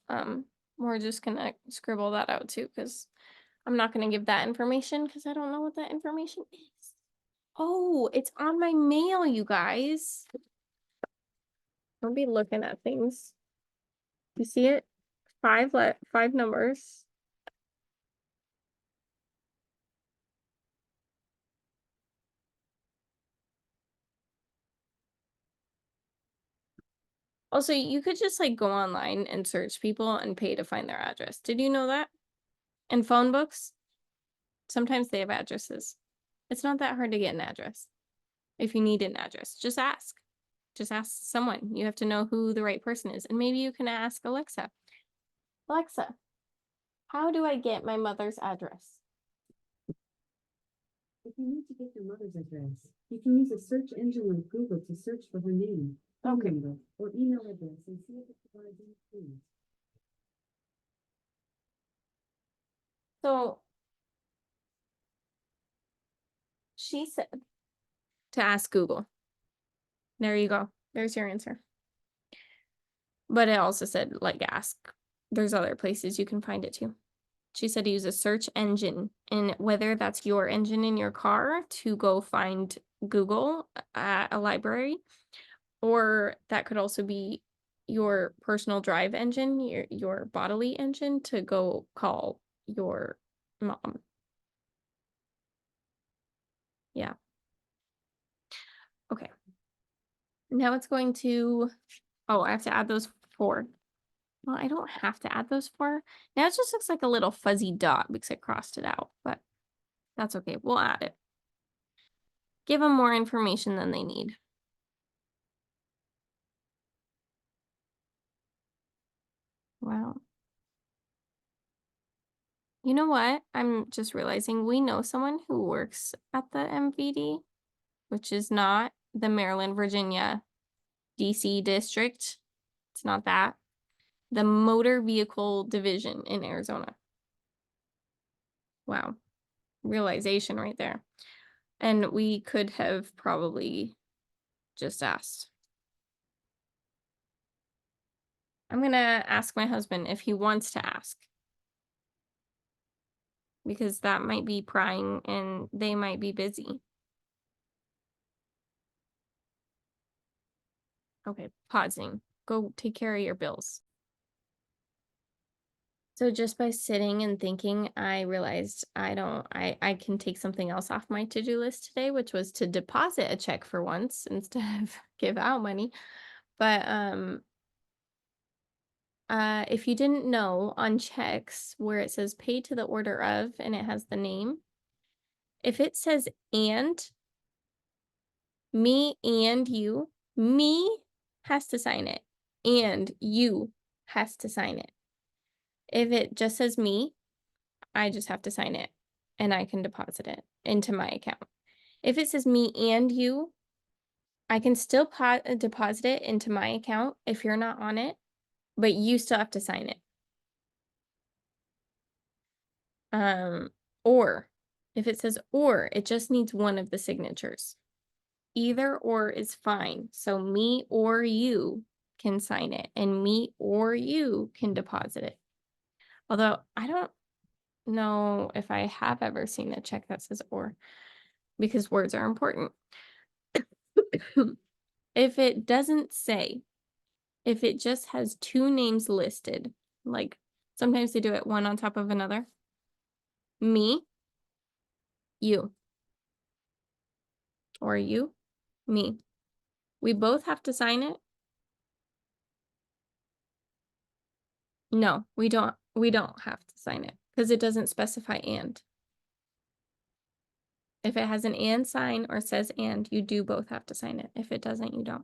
Speaker 1: we're just gonna scribble that out too, because I'm not gonna give that information because I don't know what that information is. Oh, it's on my mail, you guys. Don't be looking at things. You see it? 5 numbers. Also, you could just like go online and search people and pay to find their address. Did you know that? And phone books, sometimes they have addresses. It's not that hard to get an address. If you need an address, just ask. Just ask someone. You have to know who the right person is. And maybe you can ask Alexa. Alexa, how do I get my mother's address?
Speaker 2: If you need to get your mother's address, you can use a search engine like Google to search for her name, phone number, or email address and see if it provides any clues.
Speaker 1: So she said to ask Google. There you go. There's your answer. But it also said, like, ask. There's other places you can find it too. She said to use a search engine, and whether that's your engine in your car to go find Google at a library, or that could also be your personal drive engine, your bodily engine to go call your mom. Yeah. Okay. Now it's going to, oh, I have to add those 4. Well, I don't have to add those 4. Now it just looks like a little fuzzy dot because I crossed it out, but that's okay. We'll add it. Give them more information than they need. Wow. You know what? I'm just realizing we know someone who works at the MVD, which is not the Maryland, Virginia, DC district. It's not that. The motor vehicle division in Arizona. Wow. Realization right there. And we could have probably just asked. I'm gonna ask my husband if he wants to ask. Because that might be prying and they might be busy. Okay, pausing. Go take care of your bills. So just by sitting and thinking, I realized I can take something else off my to-do list today, which was to deposit a check for once instead of give out money. But if you didn't know, on checks where it says pay to the order of and it has the name, if it says and me and you, me has to sign it and you has to sign it. If it just says me, I just have to sign it and I can deposit it into my account. If it says me and you, I can still deposit it into my account if you're not on it, but you still have to sign it. Or if it says or, it just needs one of the signatures. Either or is fine. So me or you can sign it and me or you can deposit it. Although I don't know if I have ever seen a check that says or, because words are important. If it doesn't say, if it just has two names listed, like sometimes they do it one on top of another. Me, you. Or you, me. We both have to sign it. No, we don't have to sign it because it doesn't specify and. If it has an and sign or says and, you do both have to sign it. If it doesn't, you don't.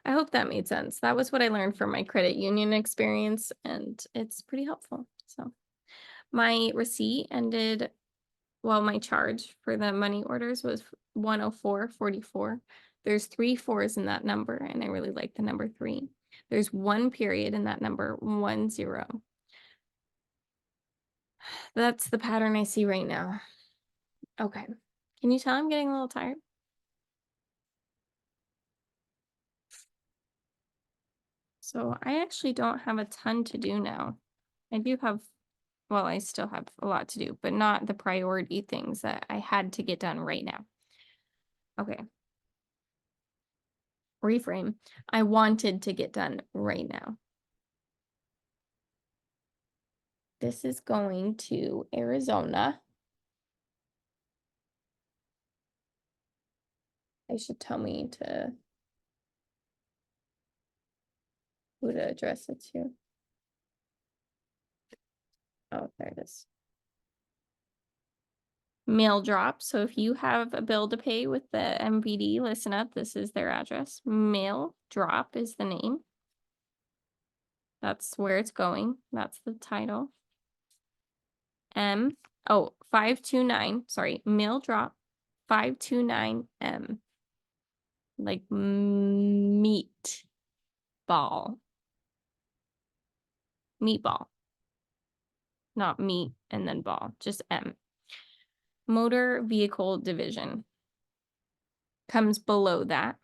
Speaker 1: I hope that made sense. That was what I learned from my credit union experience, and it's pretty helpful. So my receipt ended, well, my charge for the money orders was 104.44. There's 3 4s in that number, and I really like the number 3. There's 1 period in that number, 1 0. That's the pattern I see right now. Okay. Can you tell I'm getting a little tired? So I actually don't have a ton to do now. I do have, well, I still have a lot to do, but not the priority things that I had to get done right now. Okay. Reframe. I wanted to get done right now. This is going to Arizona. They should tell me who to address it to. Oh, there it is. Mail drop. So if you have a bill to pay with the MVD, listen up. This is their address. Mail drop is the name. That's where it's going. That's the title. 529. Sorry, mail drop 529M. Like meat ball. Meatball. Not meat and then ball, just M. Motor vehicle division comes below that.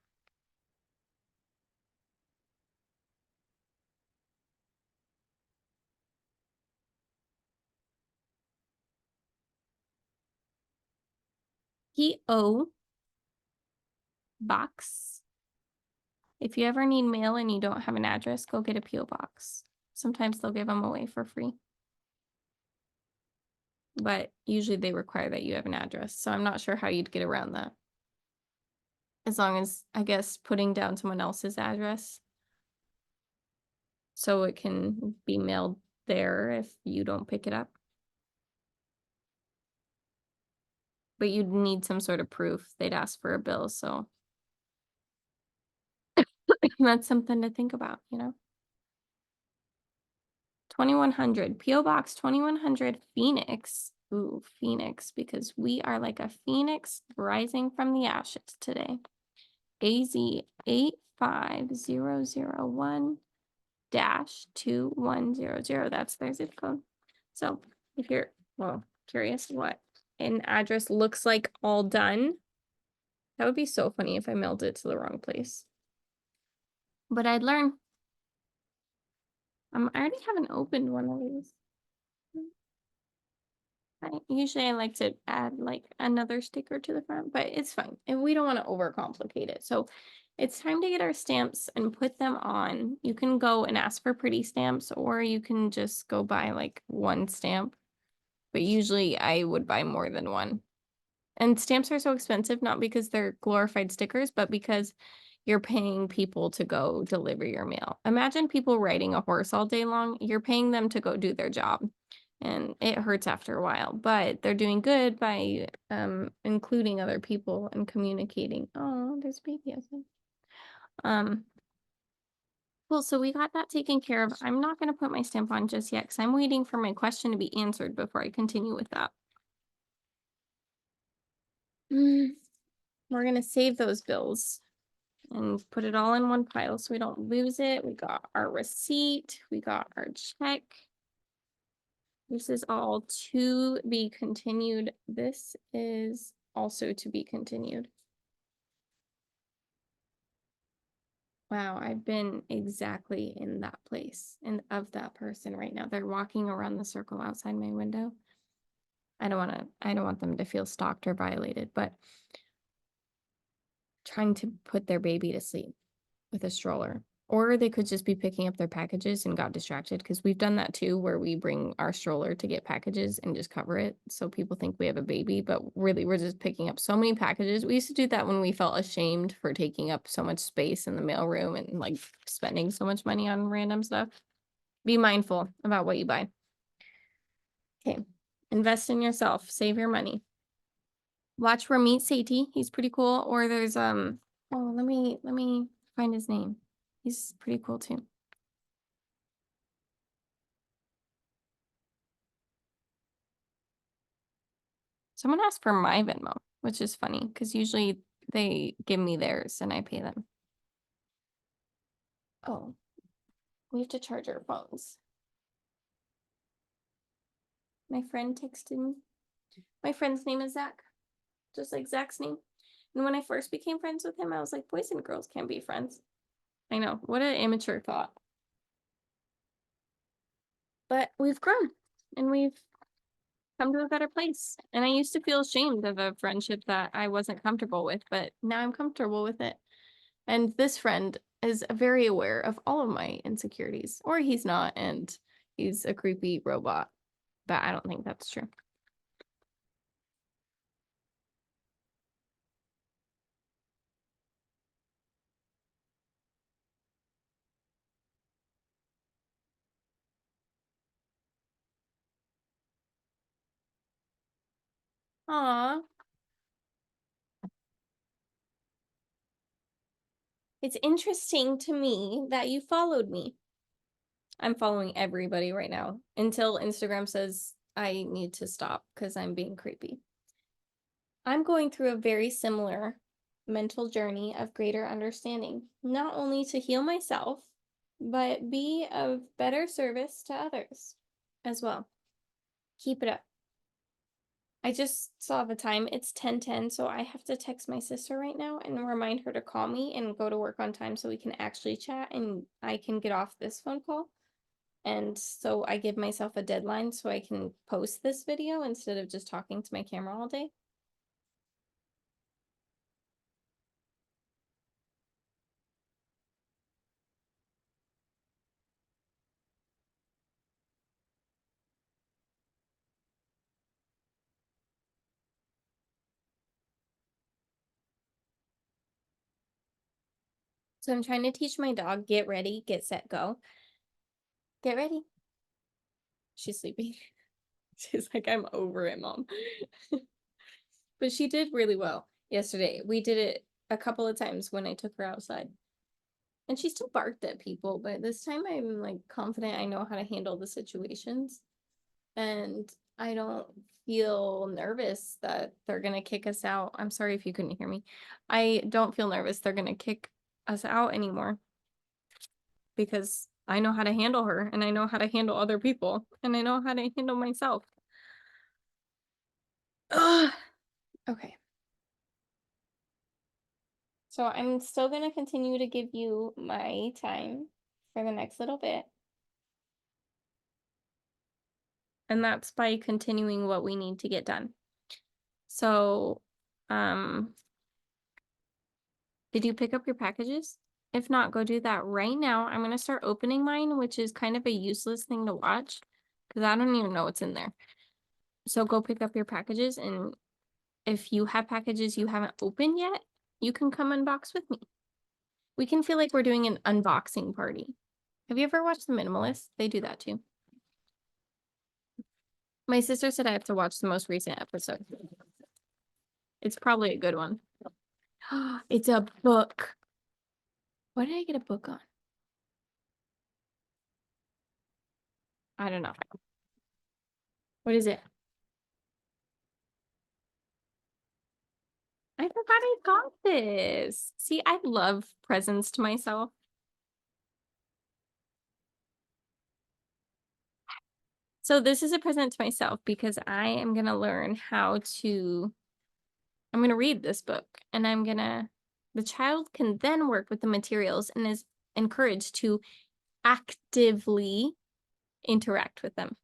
Speaker 1: PO box. If you ever need mail and you don't have an address, go get a PO box. Sometimes they'll give them away for free. But usually they require that you have an address. So I'm not sure how you'd get around that. As long as, I guess, putting down someone else's address. So it can be mailed there if you don't pick it up. But you'd need some sort of proof. They'd ask for a bill, so that's something to think about, you know. 2100, PO Box 2100, Phoenix. Ooh, Phoenix, because we are like a phoenix rising from the ashes today. AZ 85001-2100. That's their zip code. So if you're, well, curious what an address looks like all done, that would be so funny if I mailed it to the wrong place. But I'd learn. I already haven't opened one of these. Usually I like to add like another sticker to the front, but it's fine. And we don't want to overcomplicate it. So it's time to get our stamps and put them on. You can go and ask for pretty stamps, or you can just go buy like one stamp. But usually I would buy more than one. And stamps are so expensive, not because they're glorified stickers, but because you're paying people to go deliver your mail. Imagine people riding a horse all day long. You're paying them to go do their job. And it hurts after a while, but they're doing good by including other people and communicating. Oh, there's a baby outside. Well, so we got that taken care of. I'm not going to put my stamp on just yet because I'm waiting for my question to be answered before I continue with that. We're going to save those bills and put it all in one pile so we don't lose it. We got our receipt. We got our check. This is all to be continued. This is also to be continued. Wow, I've been exactly in that place and of that person right now. They're walking around the circle outside my window. I don't want them to feel stalked or violated, but trying to put their baby to sleep with a stroller. Or they could just be picking up their packages and got distracted because we've done that too, where we bring our stroller to get packages and just cover it. So people think we have a baby, but really we're just picking up so many packages. We used to do that when we felt ashamed for taking up so much space in the mailroom and like spending so much money on random stuff. Be mindful about what you buy. Okay. Invest in yourself. Save your money. Watch Ramit Sethi. He's pretty cool. Or there's oh, let me find his name. He's pretty cool too. Someone asked for my Venmo, which is funny because usually they give me theirs and I pay them. Oh, we have to charge our phones. My friend texted me. My friend's name is Zach, just like Zach's name. And when I first became friends with him, I was like, boys and girls can't be friends. I know, what an immature thought. But we've grown and we've come to a better place. And I used to feel ashamed of a friendship that I wasn't comfortable with, but now I'm comfortable with it. And this friend is very aware of all of my insecurities, or he's not, and he's a creepy robot. But I don't think that's true. Aw. It's interesting to me that you followed me. I'm following everybody right now until Instagram says I need to stop because I'm being creepy. I'm going through a very similar mental journey of greater understanding, not only to heal myself, but be of better service to others as well. Keep it up. I just saw the time. It's 10:10, so I have to text my sister right now and remind her to call me and go to work on time so we can actually chat and I can get off this phone call. And so I give myself a deadline so I can post this video instead of just talking to my camera all day. So I'm trying to teach my dog, get ready, get set, go. Get ready. She's sleeping. She's like, I'm over it, mom. But she did really well yesterday. We did it a couple of times when I took her outside. And she still barked at people, but this time I'm like confident I know how to handle the situations. And I don't feel nervous that they're gonna kick us out. I'm sorry if you couldn't hear me. I don't feel nervous they're gonna kick us out anymore because I know how to handle her and I know how to handle other people and I know how to handle myself. Ugh. Okay. So I'm still gonna continue to give you my time for the next little bit. And that's by continuing what we need to get done. So, did you pick up your packages? If not, go do that right now. I'm going to start opening mine, which is kind of a useless thing to watch because I don't even know what's in there. So go pick up your packages. And if you have packages you haven't opened yet, you can come unbox with me. We can feel like we're doing an unboxing party. Have you ever watched The Minimalist? They do that too. My sister said I have to watch the most recent episode. It's probably a good one. It's a book. What did I get a book on? I don't know. What is it? I forgot I got this. See, I love presents to myself. So this is a present to myself because I am going to learn how to, I'm going to read this book and the child can then work with the materials and is encouraged to actively interact with them.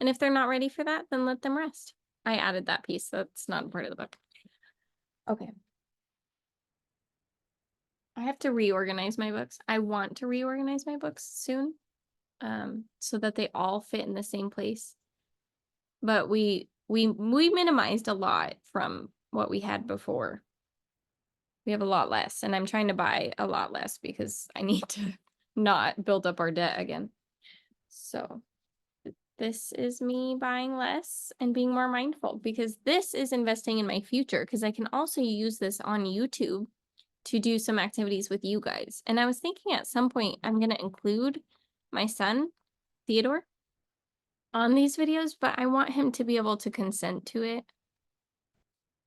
Speaker 1: And if they're not ready for that, then let them rest. I added that piece. That's not a part of the book. Okay. I have to reorganize my books. I want to reorganize my books soon, so that they all fit in the same place. But we minimized a lot from what we had before. We have a lot less, and I'm trying to buy a lot less because I need to not build up our debt again. So this is me buying less and being more mindful because this is investing in my future because I can also use this on YouTube to do some activities with you guys. And I was thinking at some point I'm going to include my son, Theodore, on these videos, but I want him to be able to consent to it.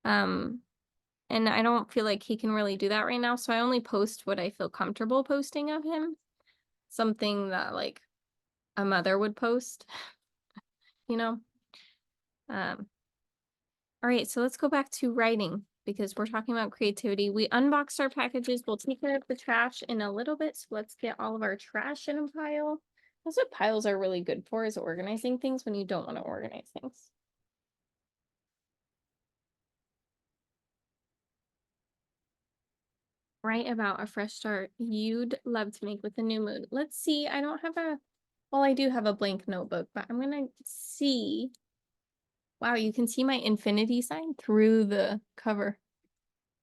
Speaker 1: And I don't feel like he can really do that right now, so I only post what I feel comfortable posting of him. Something that like a mother would post, you know? All right, so let's go back to writing because we're talking about creativity. We unboxed our packages. We'll take care of the trash in a little bit. So let's get all of our trash in a pile. That's what piles are really good for, is organizing things when you don't want to organize things. Write about a fresh start you'd love to make with a new mood. Let's see. I don't have well, I do have a blank notebook, but I'm going to see. Wow, you can see my infinity sign through the cover.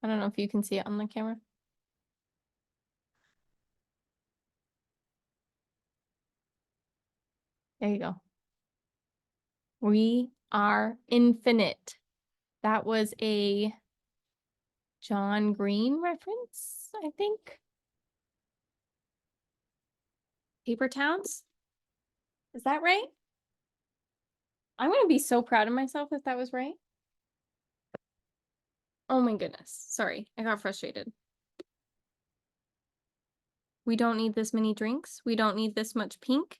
Speaker 1: I don't know if you can see it on the camera. There you go. We are infinite. That was a John Green reference, I think. Paper Towns? Is that right? I'm going to be so proud of myself if that was right. Oh my goodness. Sorry, I got frustrated. We don't need this many drinks. We don't need this much pink,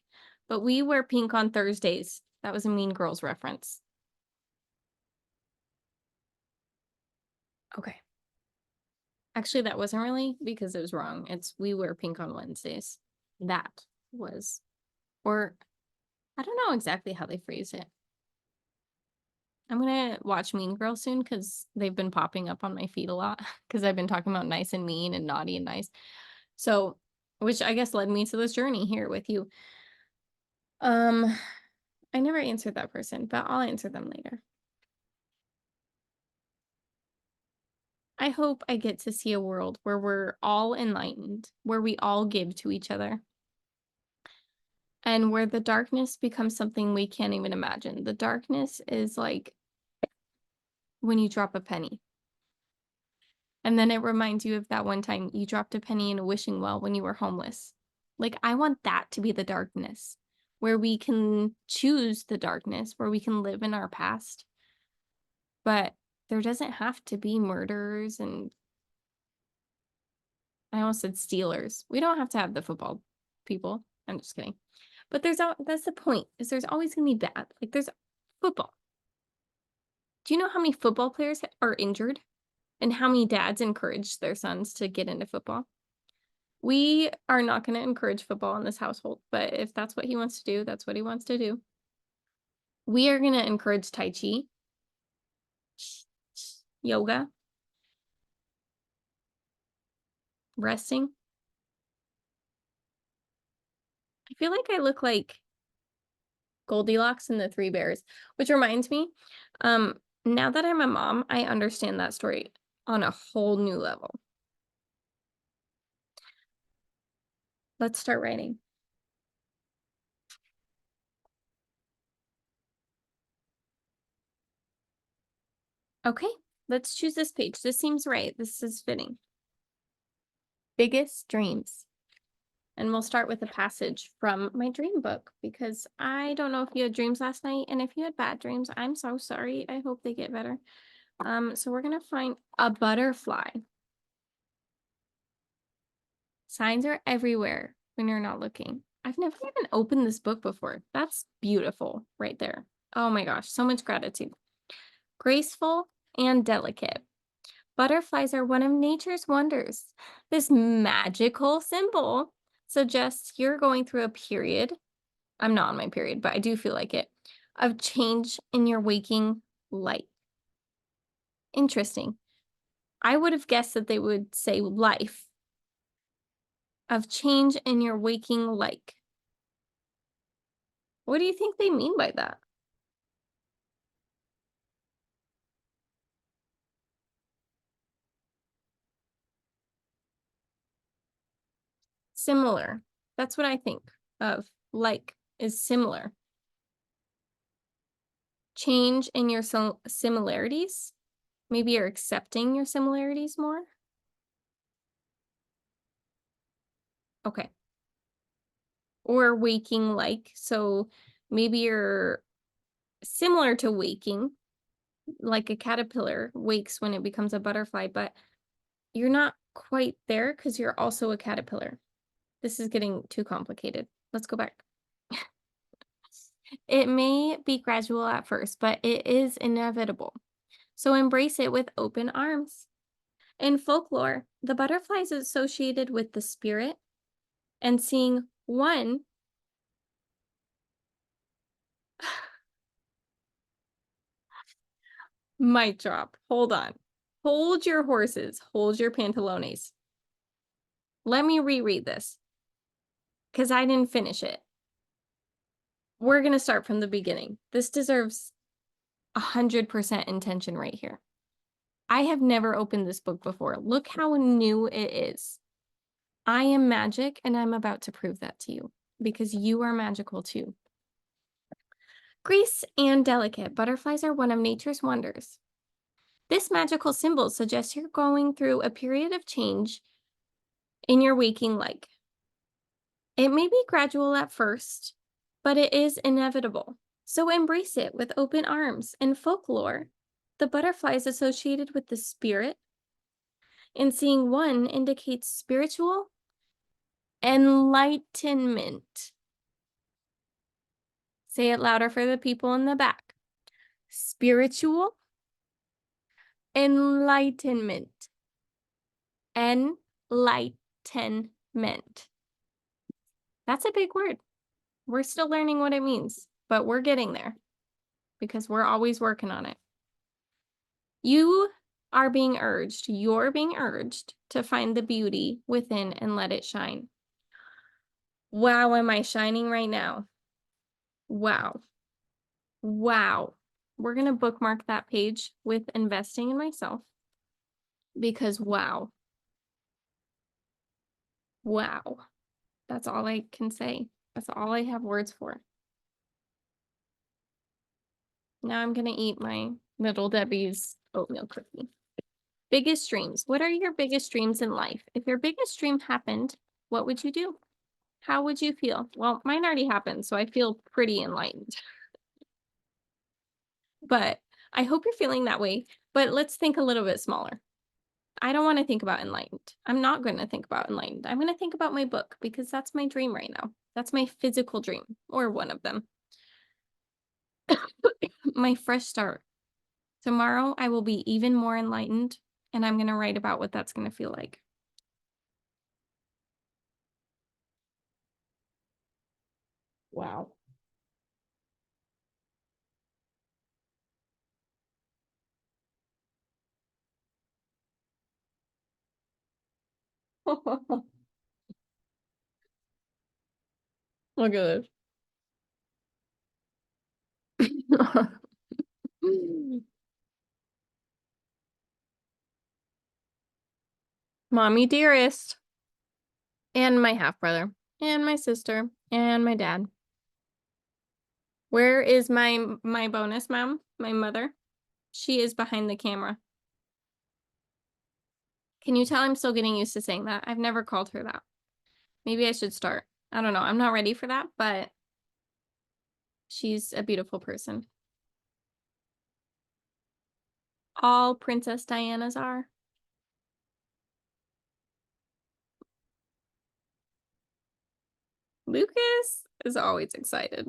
Speaker 1: but we wear pink on Thursdays. That was a Mean Girls reference. Okay. Actually, that wasn't really because it was wrong. It's we wear pink on Wednesdays. That was, or I don't know exactly how they phrase it. I'm gonna watch Mean Girls soon because they've been popping up on my feed a lot because I've been talking about nice and mean and naughty and nice. So, which I guess led me to this journey here with you. I never answered that person, but I'll answer them later. I hope I get to see a world where we're all enlightened, where we all give to each other, and where the darkness becomes something we can't even imagine. The darkness is like when you drop a penny. And then it reminds you of that one time you dropped a penny in a wishing well when you were homeless. Like, I want that to be the darkness, where we can choose the darkness, where we can live in our past. But there doesn't have to be murderers and I almost said stealers. We don't have to have the football people. I'm just kidding. But that's the point, is there's always gonna be bad. Like there's football. Do you know how many football players are injured? And how many dads encourage their sons to get into football? We are not going to encourage football in this household, but if that's what he wants to do, that's what he wants to do. We are going to encourage Tai Chi, yoga, resting. I feel like I look like Goldilocks and the Three Bears, which reminds me, now that I'm a mom, I understand that story on a whole new level. Let's start writing. Okay, let's choose this page. This seems right. This is fitting. Biggest dreams. And we'll start with a passage from my dream book because I don't know if you had dreams last night. And if you had bad dreams, I'm so sorry. I hope they get better. So we're going to find a butterfly. Signs are everywhere when you're not looking. I've never even opened this book before. That's beautiful right there. Oh my gosh, so much gratitude. Graceful and delicate. Butterflies are one of nature's wonders. This magical symbol suggests you're going through a period. I'm not on my period, but I do feel like it, of change in your waking life. Interesting. I would have guessed that they would say life, of change in your waking life. What do you think they mean by that? Similar. That's what I think of. Like is similar. Change in your similarities. Maybe you're accepting your similarities more. Okay. Or waking like. So maybe you're similar to waking, like a caterpillar wakes when it becomes a butterfly, but you're not quite there because you're also a caterpillar. This is getting too complicated. Let's go back. It may be gradual at first, but it is inevitable. So embrace it with open arms. In folklore, the butterfly is associated with the spirit, and seeing one mic drop. Hold on. Hold your horses. Hold your pantalones. Let me reread this because I didn't finish it. We're going to start from the beginning. This deserves 100% intention right here. I have never opened this book before. Look how new it is. I am magic, and I'm about to prove that to you because you are magical too. Grace and delicate, butterflies are one of nature's wonders. This magical symbol suggests you're going through a period of change in your waking life. It may be gradual at first, but it is inevitable. So embrace it with open arms. In folklore, the butterfly is associated with the spirit, and seeing one indicates spiritual enlightenment. Say it louder for the people in the back. Spiritual enlightenment. Enlightenment. That's a big word. We're still learning what it means, but we're getting there because we're always working on it. You're being urged to find the beauty within and let it shine. Wow, am I shining right now? Wow. Wow. We're going to bookmark that page with investing in myself because wow. Wow. That's all I can say. That's all I have words for. Now I'm going to eat my Little Debbie's oatmeal cookie. Biggest dreams. What are your biggest dreams in life? If your biggest dream happened, what would you do? How would you feel? Well, mine already happened, so I feel pretty enlightened. But I hope you're feeling that way. But let's think a little bit smaller. I don't want to think about enlightened. I'm not going to think about enlightened. I'm going to think about my book because that's my dream right now. That's my physical dream, or one of them. My fresh start. Tomorrow, I will be even more enlightened, and I'm going to write about what that's going to feel like. Wow. Look at this. Mommy dearest. And my half brother. And my sister. And my dad. Where is my bonus mom? My mother? She is behind the camera. Can you tell I'm still getting used to saying that? I've never called her that. Maybe I should start. I don't know. I'm not ready for that, but she's a beautiful person. All Princess Dianas are. Lucas is always excited.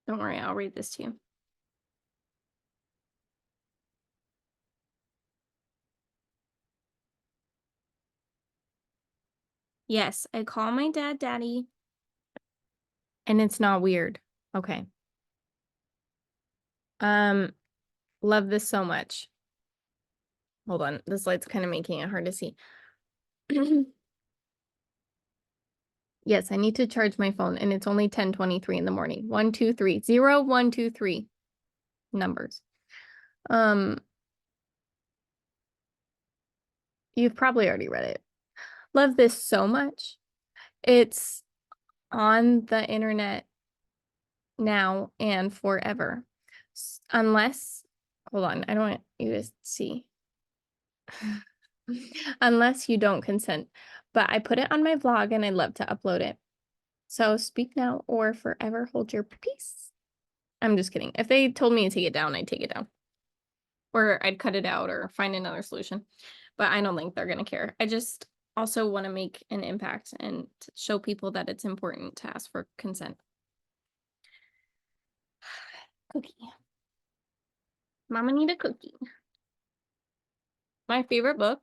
Speaker 1: Don't worry, I'll read this to you. Yes, I call my dad daddy. And it's not weird. Okay. Love this so much. Hold on. This light's kind of making it hard to see. Yes, I need to charge my phone and it's only 10:23 in the morning. 1, 2, 3. 0, 1, 2, 3 numbers. You've probably already read it. Love this so much. It's on the internet now and forever. Unless, hold on, I don't want you to see. Unless you don't consent. But I put it on my vlog and I love to upload it. So speak now or forever hold your peace. I'm just kidding. If they told me to take it down, I'd take it down. Or I'd cut it out or find another solution. But I don't think they're going to care. I just also want to make an impact and show people that it's important to ask for consent. Cookie. Mama need a cookie. My favorite book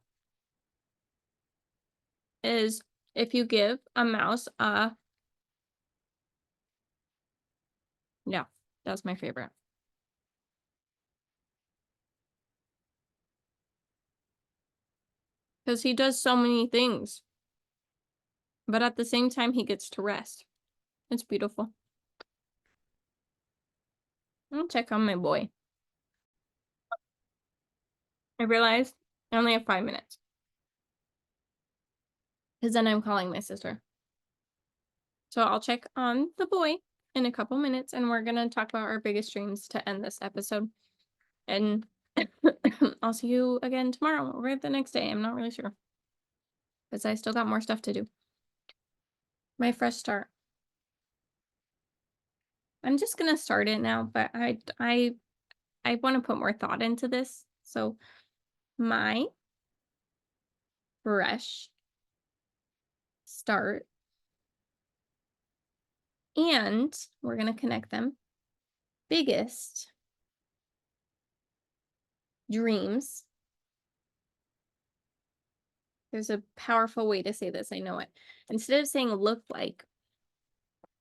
Speaker 1: is If You Give a Mouse a... Yeah, that's my favorite. Because he does so many things. But at the same time, he gets to rest. It's beautiful. I'll check on my boy. I realized I only have 5 minutes. Because then I'm calling my sister. So I'll check on the boy in a couple minutes. And we're going to talk about our biggest dreams to end this episode. And I'll see you again tomorrow or the next day. I'm not really sure. Because I still got more stuff to do. My fresh start. I'm just gonna start it now, but I want to put more thought into this. So my fresh start, and we're gonna connect them. Biggest dreams. There's a powerful way to say this. I know it. Instead of saying look like,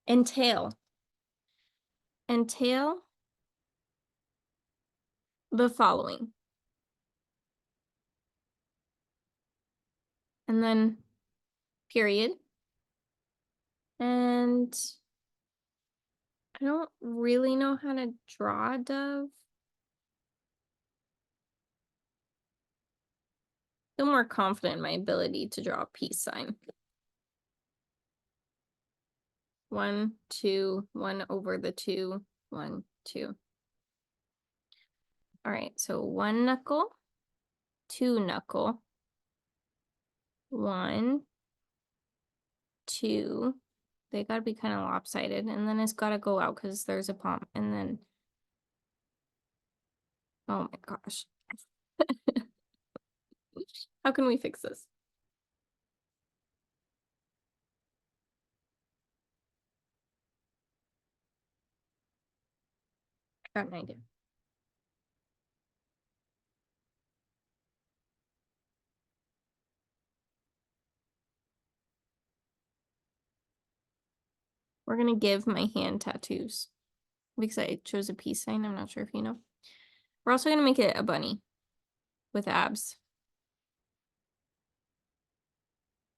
Speaker 1: entail the following. And then period. And I don't really know how to draw a dove. Feel more confident in my ability to draw a peace sign. 1, 2, 1 over the 2, 1, 2. All right, so 1 knuckle, 2 knuckle, 1, 2. They gotta be kind of lopsided, and then it's gotta go out because there's a palm, and then, oh my gosh. How can we fix this? I got an idea. We're gonna give my hand tattoos because I chose a peace sign. I'm not sure if you know. We're also gonna make it a bunny with abs.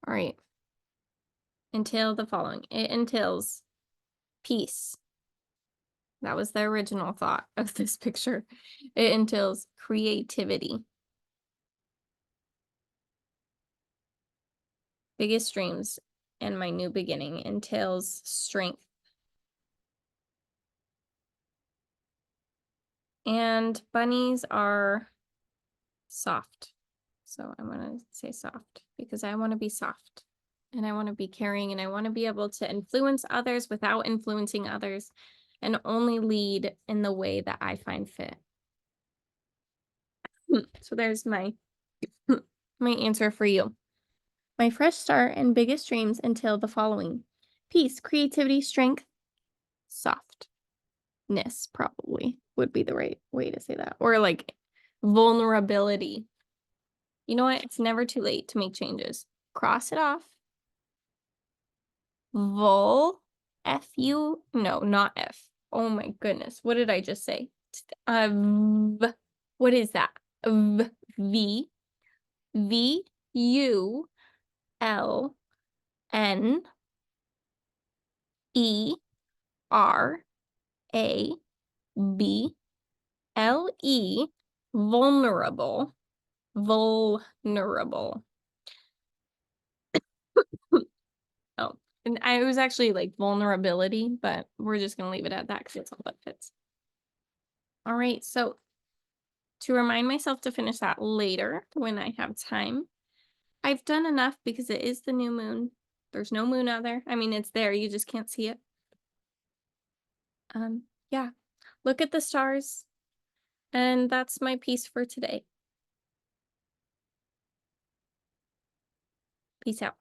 Speaker 1: All right. Entail the following. It entails peace. That was the original thought of this picture. It entails creativity. Biggest dreams and my new beginning entails strength. And bunnies are soft. So I'm going to say soft because I want to be soft and I want to be caring and I want to be able to influence others without influencing others and only lead in the way that I find fit. So there's my my answer for you. My fresh start and biggest dreams entail the following: peace, creativity, strength, softness, probably would be the right way to say that. Or like vulnerability. You know what? It's never too late to make changes. Cross it off. F-U, no, not F. Oh my goodness. What did I just say? What is that? V, V, U, L, N, E, R, A, B, L, E, vulnerable, vulnerable. Oh, and it was actually like vulnerability, but we're just gonna leave it at that because it's all that fits. All right, so to remind myself to finish that later when I have time, I've done enough because it is the new moon. There's no moon out there. I mean, it's there, you just can't see it. Yeah, look at the stars, and that's my piece for today. Peace out.